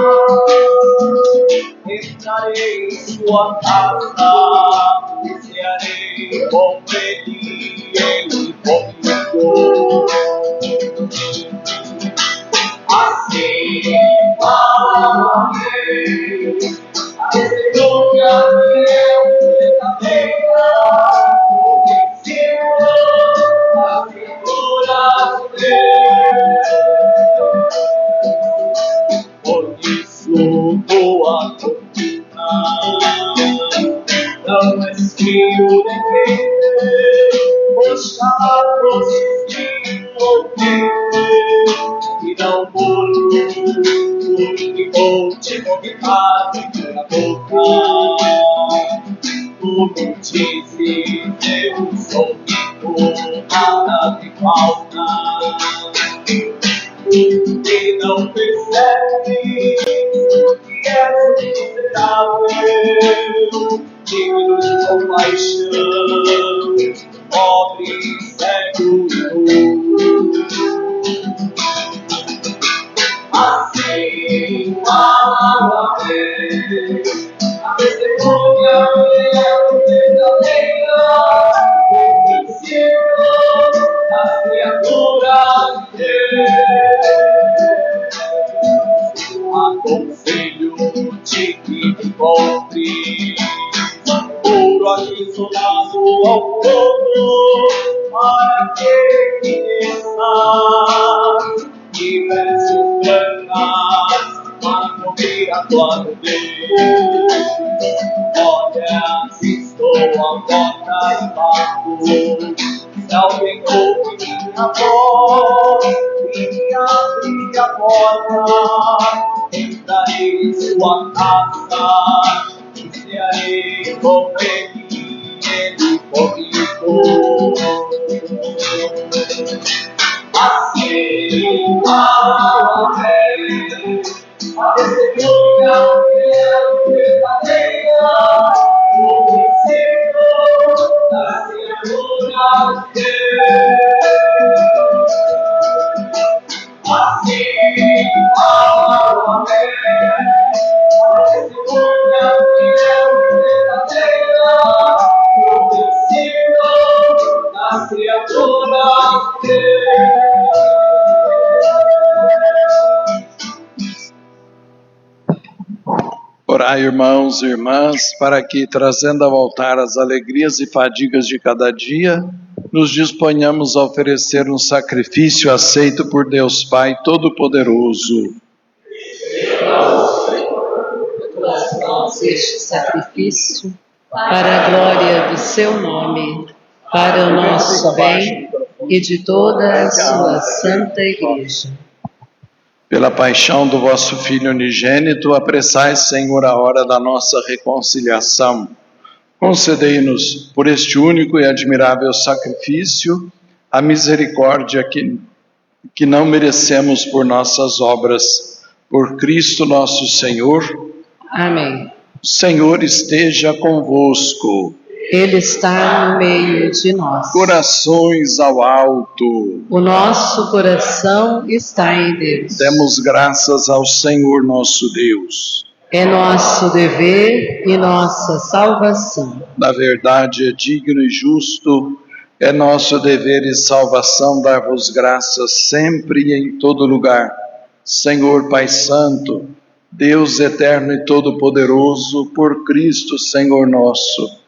entrarei em sua casa e cearei com ele e ele comigo. Assim fala Deus, a testemunha fiel e verdadeira, o princípio das criaturas de Deus. Por isso tua conduta não és frio nem quente, oxalá fosse frio ou quente, e não morno, porque vou te vomitar na boca. Como dizes, eu sou rico, nada me falta, e não percebes que és miserável, digno de compaixão, pobre e cego. Assim fala Deus, a testemunha fiel e verdadeira, o princípio das criaturas de Deus. Aconselho-te que encontres ouro atesourado ao fogo, para que enriqueças e vestes brancas para cobrir a tua nudez. Olha, se estou à porta e bato, se alguém ouve minha voz e me abre a porta, entrarei em sua casa e cearei com ele e ele comigo. Assim fala Deus, a testemunha fiel e verdadeira, o princípio das criaturas de Deus. Orai, irmãos e irmãs, para que, trazendo ao altar as alegrias e fadigas de cada dia, nos disponhamos a oferecer um sacrifício aceito por Deus Pai Todo-Poderoso. Este sacrifício para a glória do seu nome, para o nosso bem e de toda a sua santa Igreja. Pela paixão do vosso Filho unigênito, apressai, Senhor, a hora da nossa reconciliação. Concedei-nos, por este único e admirável sacrifício, a misericórdia que não merecemos por nossas obras. Por Cristo nosso Senhor. Amém. O Senhor esteja convosco. Ele está no meio de nós. Corações ao alto. O nosso coração está em Deus. Demos graças ao Senhor nosso Deus. É nosso dever e nossa salvação. Na verdade, é digno e justo, é nosso dever e salvação dar-vos graças sempre e em todo lugar. Senhor Pai Santo, Deus eterno e todo-poderoso, por Cristo Senhor nosso.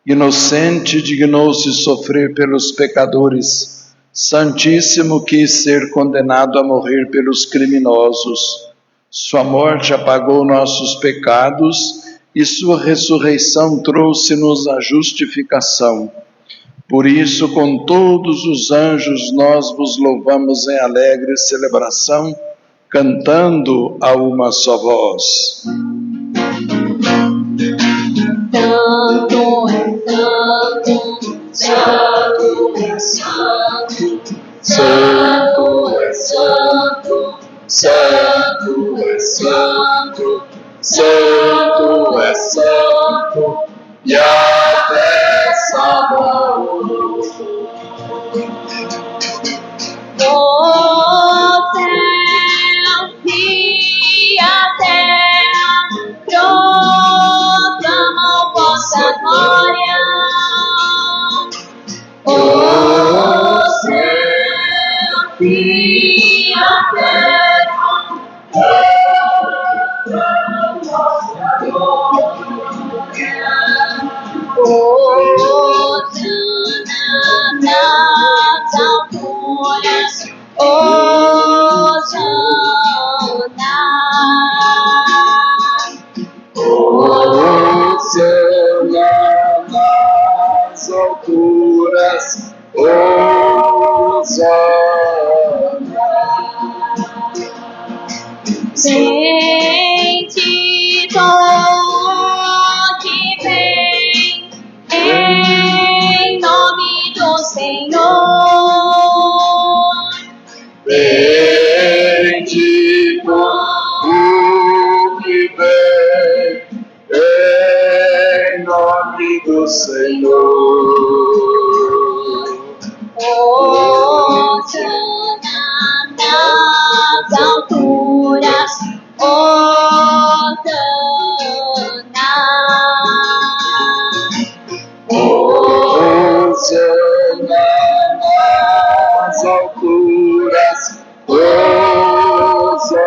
Inocente, dignou-se sofrer pelos pecadores, Santíssimo quis ser condenado a morrer pelos criminosos. Sua morte apagou nossos pecados e sua ressurreição trouxe-nos a justificação. Por isso, com todos os anjos, nós vos louvamos em alegre celebração, cantando a uma só voz. Santo é santo, santo é santo, santo é santo, santo é santo, santo é santo, Yahvé Sabaoth. O céu e a terra proclamam vossa glória. O céu e a terra proclamam vossa glória. Hosana nas alturas, Hosana. Hosana nas alturas, Hosana. Bendito que vem em nome do Senhor. Bendito o que vem em nome do Senhor. Hosana nas alturas, Hosana. Hosana nas alturas, Hosana.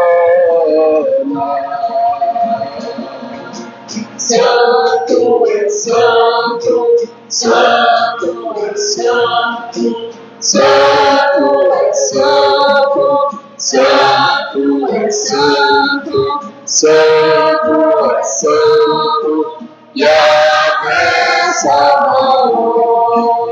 Santo é santo, santo é santo, santo é santo, santo é santo, santo é santo, Yahvé Sabaoth.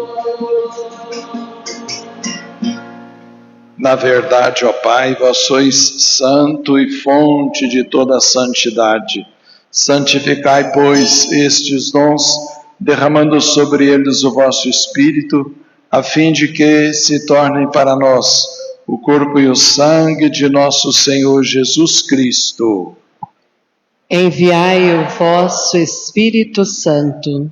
Na verdade, ó Pai, vós sois santo e fonte de toda a santidade. Santificai, pois, estes dons, derramando sobre eles o vosso Espírito, a fim de que se tornem para nós o corpo e o sangue de nosso Senhor Jesus Cristo. Enviai o vosso Espírito Santo.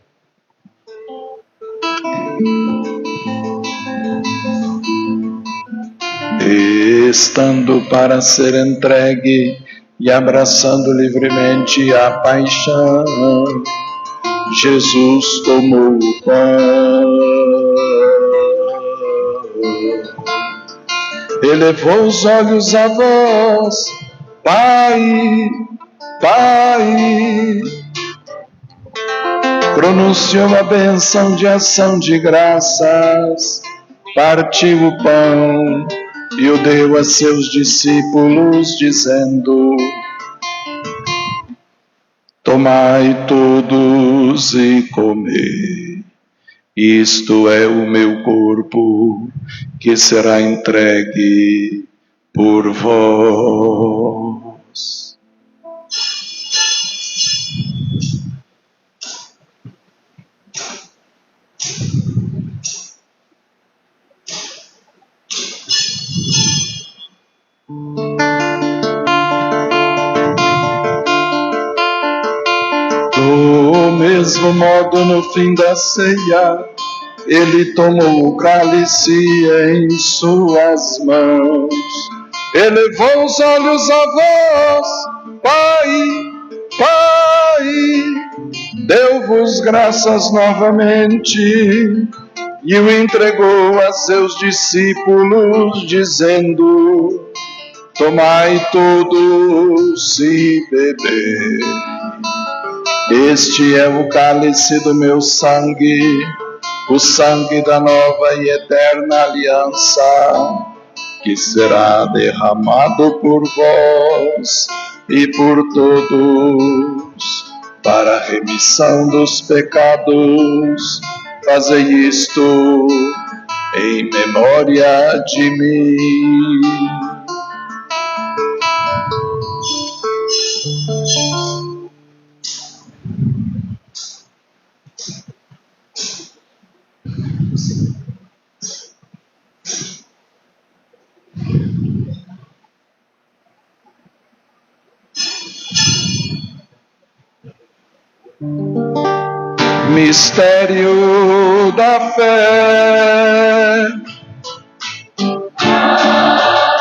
Estando para ser entregue e abraçando livremente a paixão, Jesus tomou o pão, elevou os olhos a vós, Pai, Pai. Pronunciou a bênção de ação de graças, partiu o pão e o deu a seus discípulos, dizendo: tomai todos e comei, isto é o meu corpo, que será entregue por vós. Do mesmo modo, no fim da ceia, ele tomou o cálice em suas mãos, elevou os olhos a vós, Pai, Pai, deu-vos graças novamente, e o entregou a seus discípulos, dizendo: tomai todos e bebei. Este é o cálice do meu sangue, o sangue da nova e eterna aliança, que será derramado por vós e por todos, para a remissão dos pecados. Fazei isto em memória de mim. Mistério da fé.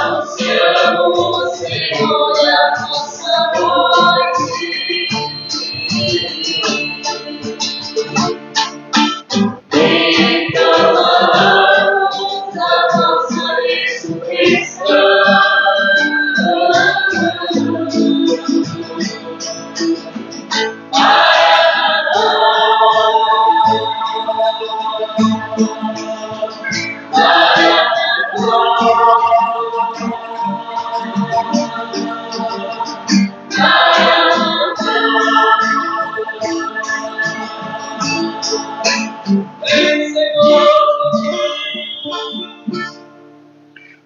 Anunciamos, Senhor, a vossa morte. Declaramos a vossa ressurreição.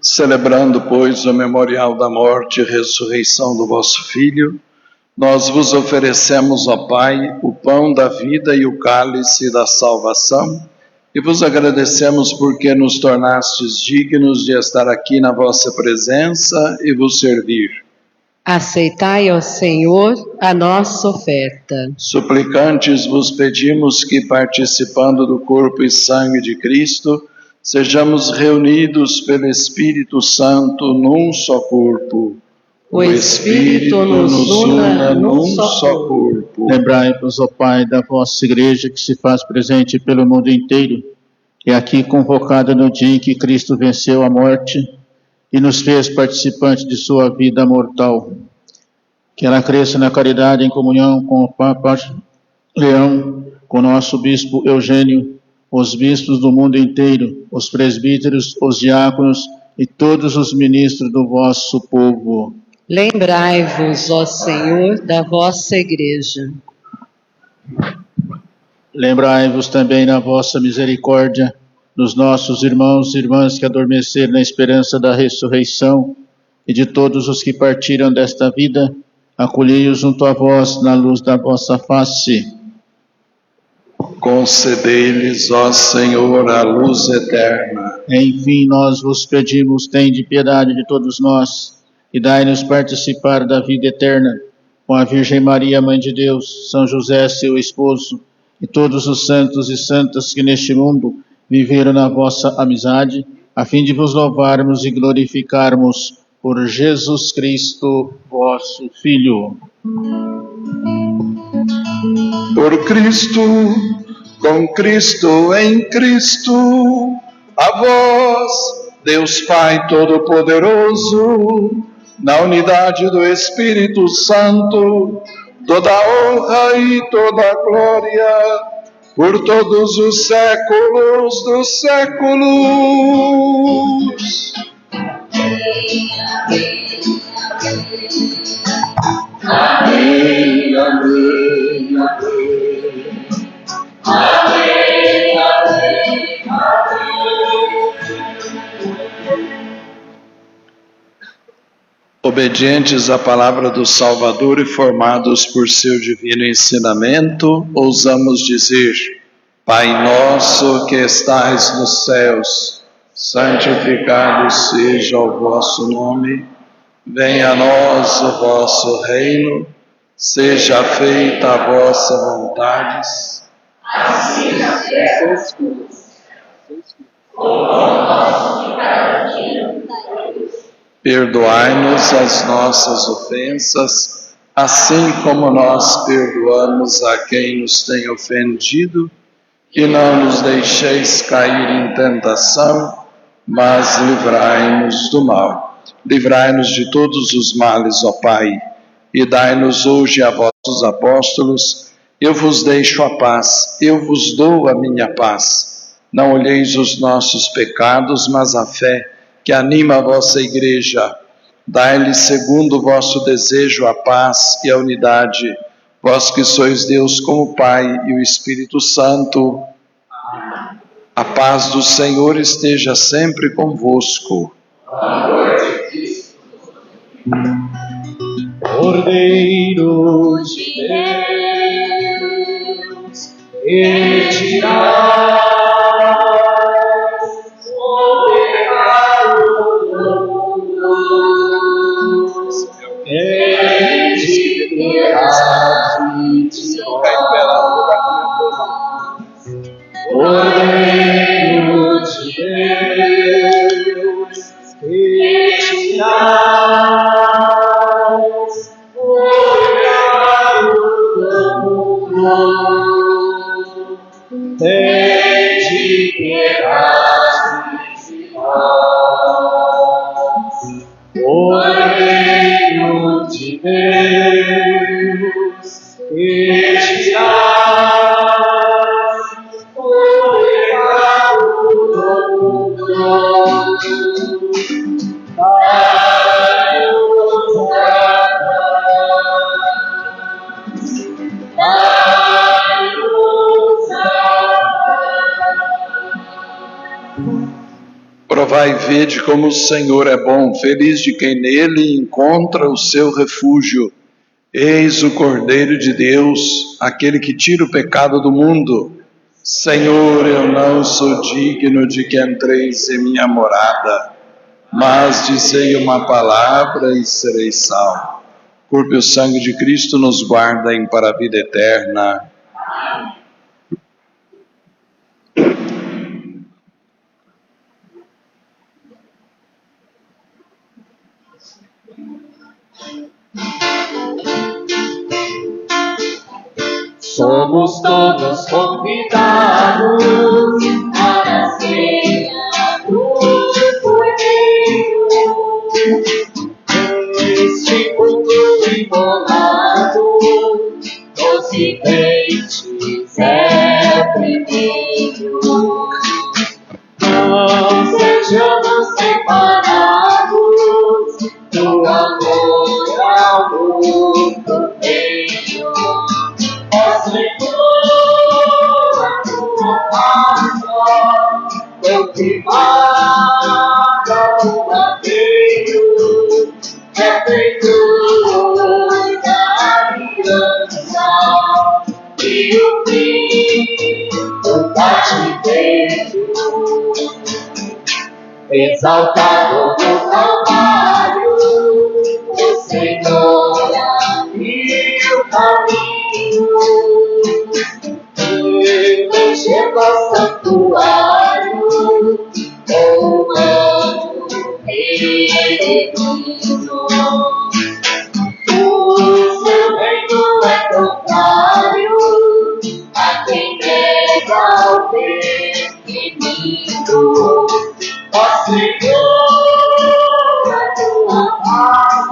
Celebrando, pois, o memorial da morte e ressurreição do vosso Filho, nós vos oferecemos, ó Pai, o pão da vida e o cálice da salvação, e vos agradecemos porque nos tornastes dignos de estar aqui na vossa presença e vos servir. Aceitai, ó Senhor, a nossa oferta. Suplicantes vos pedimos que, participando do corpo e sangue de Cristo, sejamos reunidos pelo Espírito Santo num só corpo. O Espírito nos una num só corpo. Lembrai-vos, ó Pai, da vossa Igreja que se faz presente pelo mundo inteiro, e aqui convocada no dia em que Cristo venceu a morte e nos fez participantes de sua vida mortal. Que ela cresça na caridade em comunhão com o Papa Leão, com o nosso Bispo Eugênio, os bispos do mundo inteiro, os presbíteros, os diáconos e todos os ministros do vosso povo. Lembrai-vos, ó Senhor, da vossa Igreja. Lembrai-vos também na vossa misericórdia dos nossos irmãos e irmãs que adormeceram na esperança da ressurreição e de todos os que partiram desta vida, acolhei-os junto a vós na luz da vossa face. Concedei-lhes, ó Senhor, a luz eterna. Enfim, nós vos pedimos, tende piedade de todos nós e dai-nos participar da vida eterna, com a Virgem Maria, Mãe de Deus, São José, seu esposo, e todos os santos e santas que neste mundo viveram na vossa amizade, a fim de vos louvarmos e glorificarmos por Jesus Cristo, vosso Filho. Por Cristo, com Cristo, em Cristo, a vós, Deus Pai Todo-Poderoso, na unidade do Espírito Santo, toda honra e toda glória, por todos os séculos dos séculos. Amém, amém, amém. Amém, amém, amém. Obedientes à palavra do Salvador e formados por seu divino ensinamento, ousamos dizer: Pai nosso que estais nos céus, santificado seja o vosso nome, venha a nós o vosso reino, seja feita a vossa vontade, assim na terra como o nosso de cada dia. Perdoai-nos as nossas ofensas, assim como nós perdoamos a quem nos tem ofendido, e não nos deixeis cair em tentação, mas livrai-nos do mal. Livrai-nos de todos os males, ó Pai, e dai-nos hoje a vossos apóstolos. Eu vos deixo a paz, eu vos dou a minha paz. Não olheis os nossos pecados, mas a fé que anima a vossa igreja. Dai-lhe, segundo o vosso desejo, a paz e a unidade, vós que sois Deus como o Pai e o Espírito Santo. A paz do Senhor esteja sempre convosco. Cordeiro de Deus, retirás o pecado do mundo, tens piedade de nós. Cordeiro de Deus, retirás o pecado do mundo, tende piedade de nós. Cordeiro de Deus, retirás o pecado do mundo, dai-nos a Provai e vede como o Senhor é bom, feliz de quem nele encontra o seu refúgio. Eis o Cordeiro de Deus, aquele que tira o pecado do mundo. Senhor, eu não sou digno de que entreis em minha morada, mas dizei uma palavra e serei salvo. O corpo e o sangue de Cristo nos guardem para a vida eterna. Somos todos convidados para a ceia do Cordeiro. Este mundo embolado, doce dentes é o primeiro. Não sejamos separados do amor ao mundo veio. Ó Senhor, a tua Páscoa, confirmada no madeiro, é feito da aliança e o fim do cativeiro. Exaltado no Calvário, o Senhor abriu o caminho. Ele chegou ao santuário com o manto peregrino. O seu reino é contrário a quem nega o pequenino. Ó Senhor, a tua paz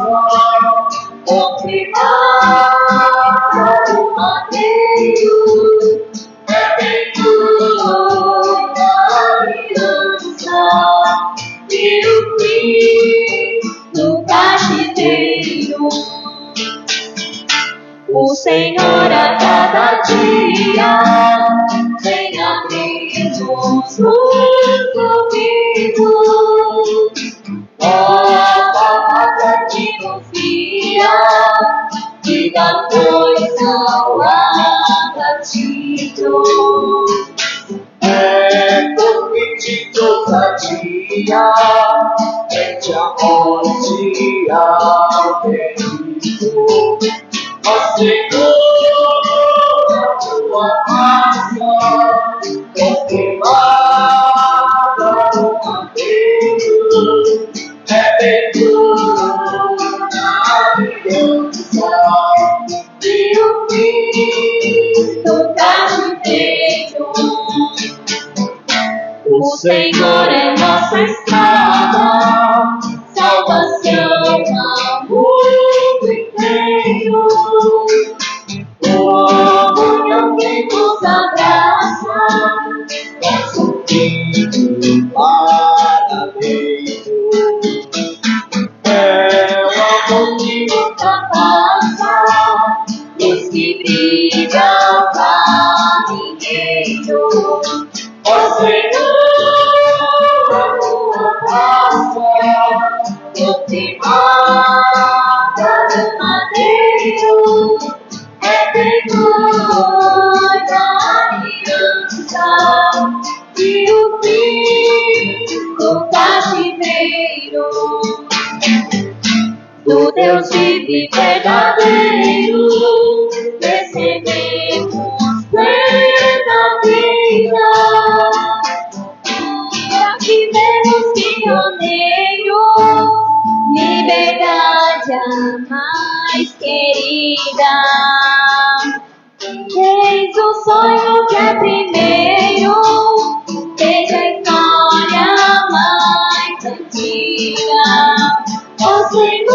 O Senhor a cada dia vem abrir-nos os ouvidos. Ó palavra que nos guia, que dá coração abatido. É convite de ousadia, frente à morte ao perigo. Ó Senhor, a tua graça, confirmada no madeiro, é ventura na aliança, e o Cristo cativeiro. O Senhor é nossa estrada, salvação ao mundo inteiro. O amor que nos abraça, nosso filho paradeiro. É o amor que nunca passa, luz que brilha caminheiro. Ó Senhor, a tua graça, confirmada no madeiro, é ventura da aliança, e o fim do cativeiro. Do Deus vivo e verdadeiro, recebemos plena vida. Vivemos pioneiros, liberdade a mais querida. Eis o sonho que é primeiro, desde a história mais antiga. Ó Senhor,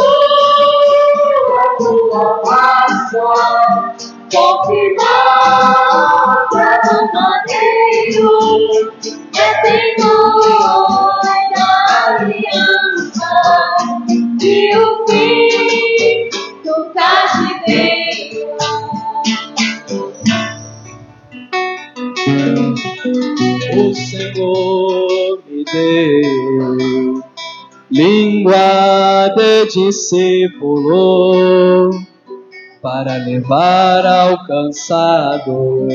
a tua graça, confirmada no madeiro, é Senhor da aliança, e o fim do cativeiro. O Senhor me deu língua de discípulo para levar ao cansado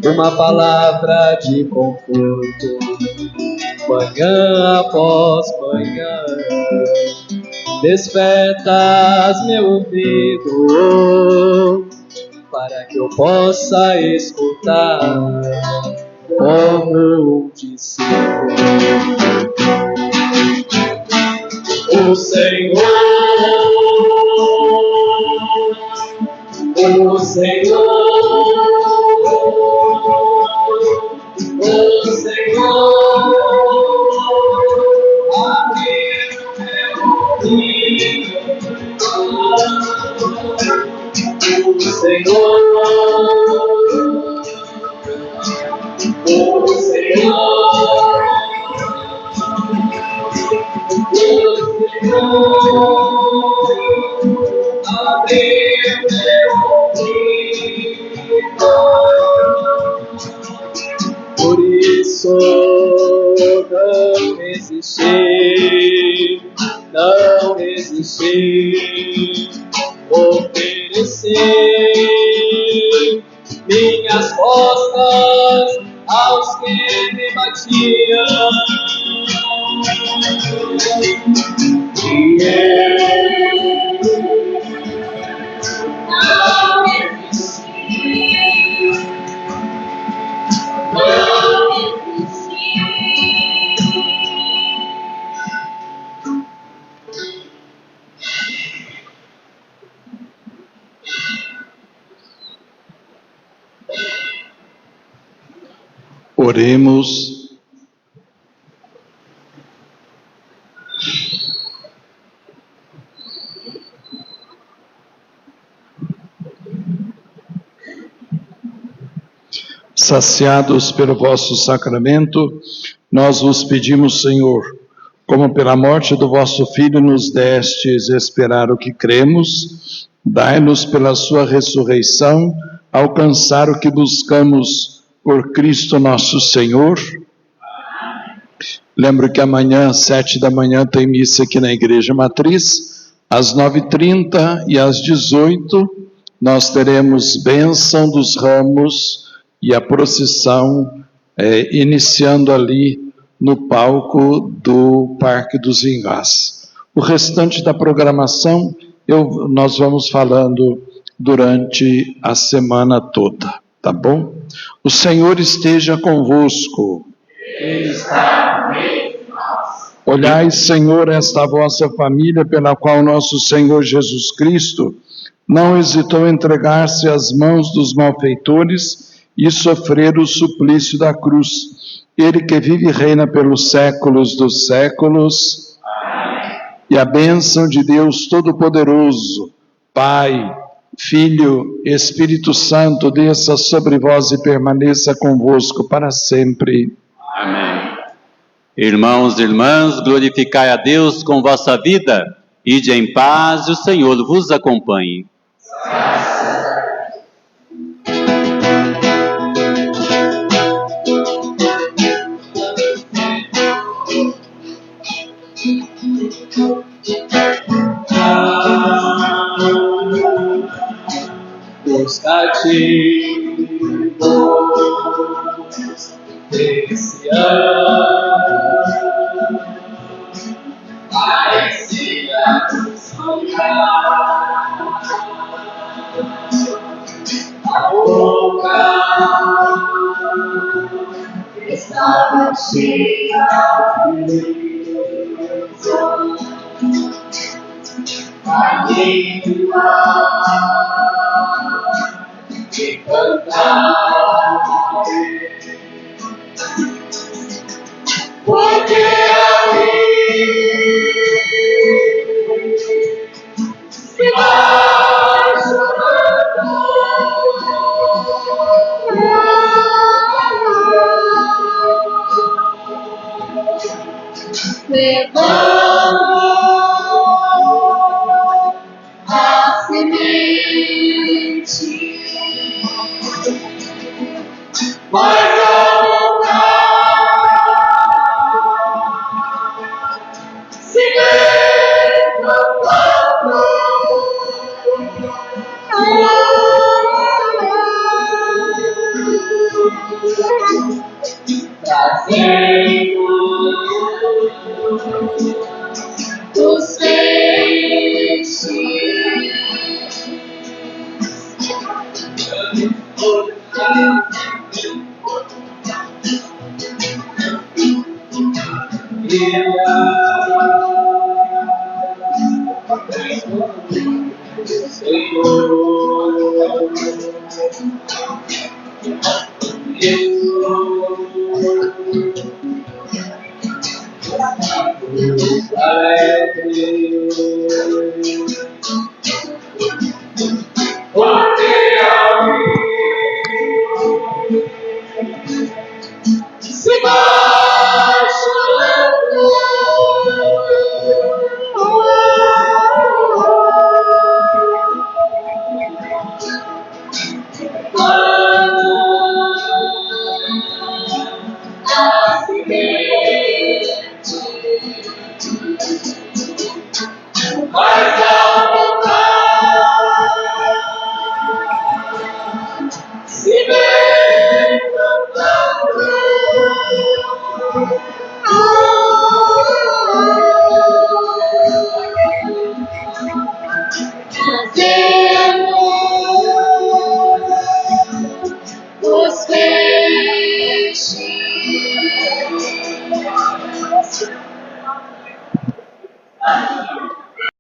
uma palavra de conforto, manhã após manhã. Despertas meu ouvido para que eu possa escutar como um discípulo. O Senhor, o Senhor, o Senhor, abriu meu ouvido. O Senhor, o Senhor, abriu meu ouvido. Por isso não resisti, ofereci minhas costas aos que me batiam. E eu não resisti, não resisti. Oremos. Saciados pelo vosso sacramento, nós vos pedimos, Senhor, como pela morte do vosso Filho nos destes esperar o que cremos, Dai-nos pela sua ressurreição alcançar o que buscamos por Cristo nosso Senhor. Lembro que amanhã, às 7 da manhã, tem missa aqui na Igreja Matriz. Às 9h30 e às 18h, nós teremos bênção dos ramos e a procissão iniciando ali no palco do Parque dos Ingás. O restante da programação nós vamos falando durante a semana toda, tá bom? O Senhor esteja convosco. Ele está no meio de nós. Olhai, Senhor, esta vossa família, pela qual nosso Senhor Jesus Cristo não hesitou em entregar-se às mãos dos malfeitores e sofrer o suplício da cruz. Ele que vive e reina pelos séculos dos séculos. Amém. E a bênção de Deus Todo-Poderoso, Pai, Filho, Espírito Santo, desça sobre vós e permaneça convosco para sempre. Amém. Irmãos e irmãs, glorificai a Deus com vossa vida. Ide em paz, e o Senhor vos acompanhe. Os cativos desse ano parecia sonhar. A boca estava cheia de bênção. Alguém do mar de cantar, porque ali se vai chorando. Levando a semente, mas a boca se levantando, trazendo os peixes. Alegre.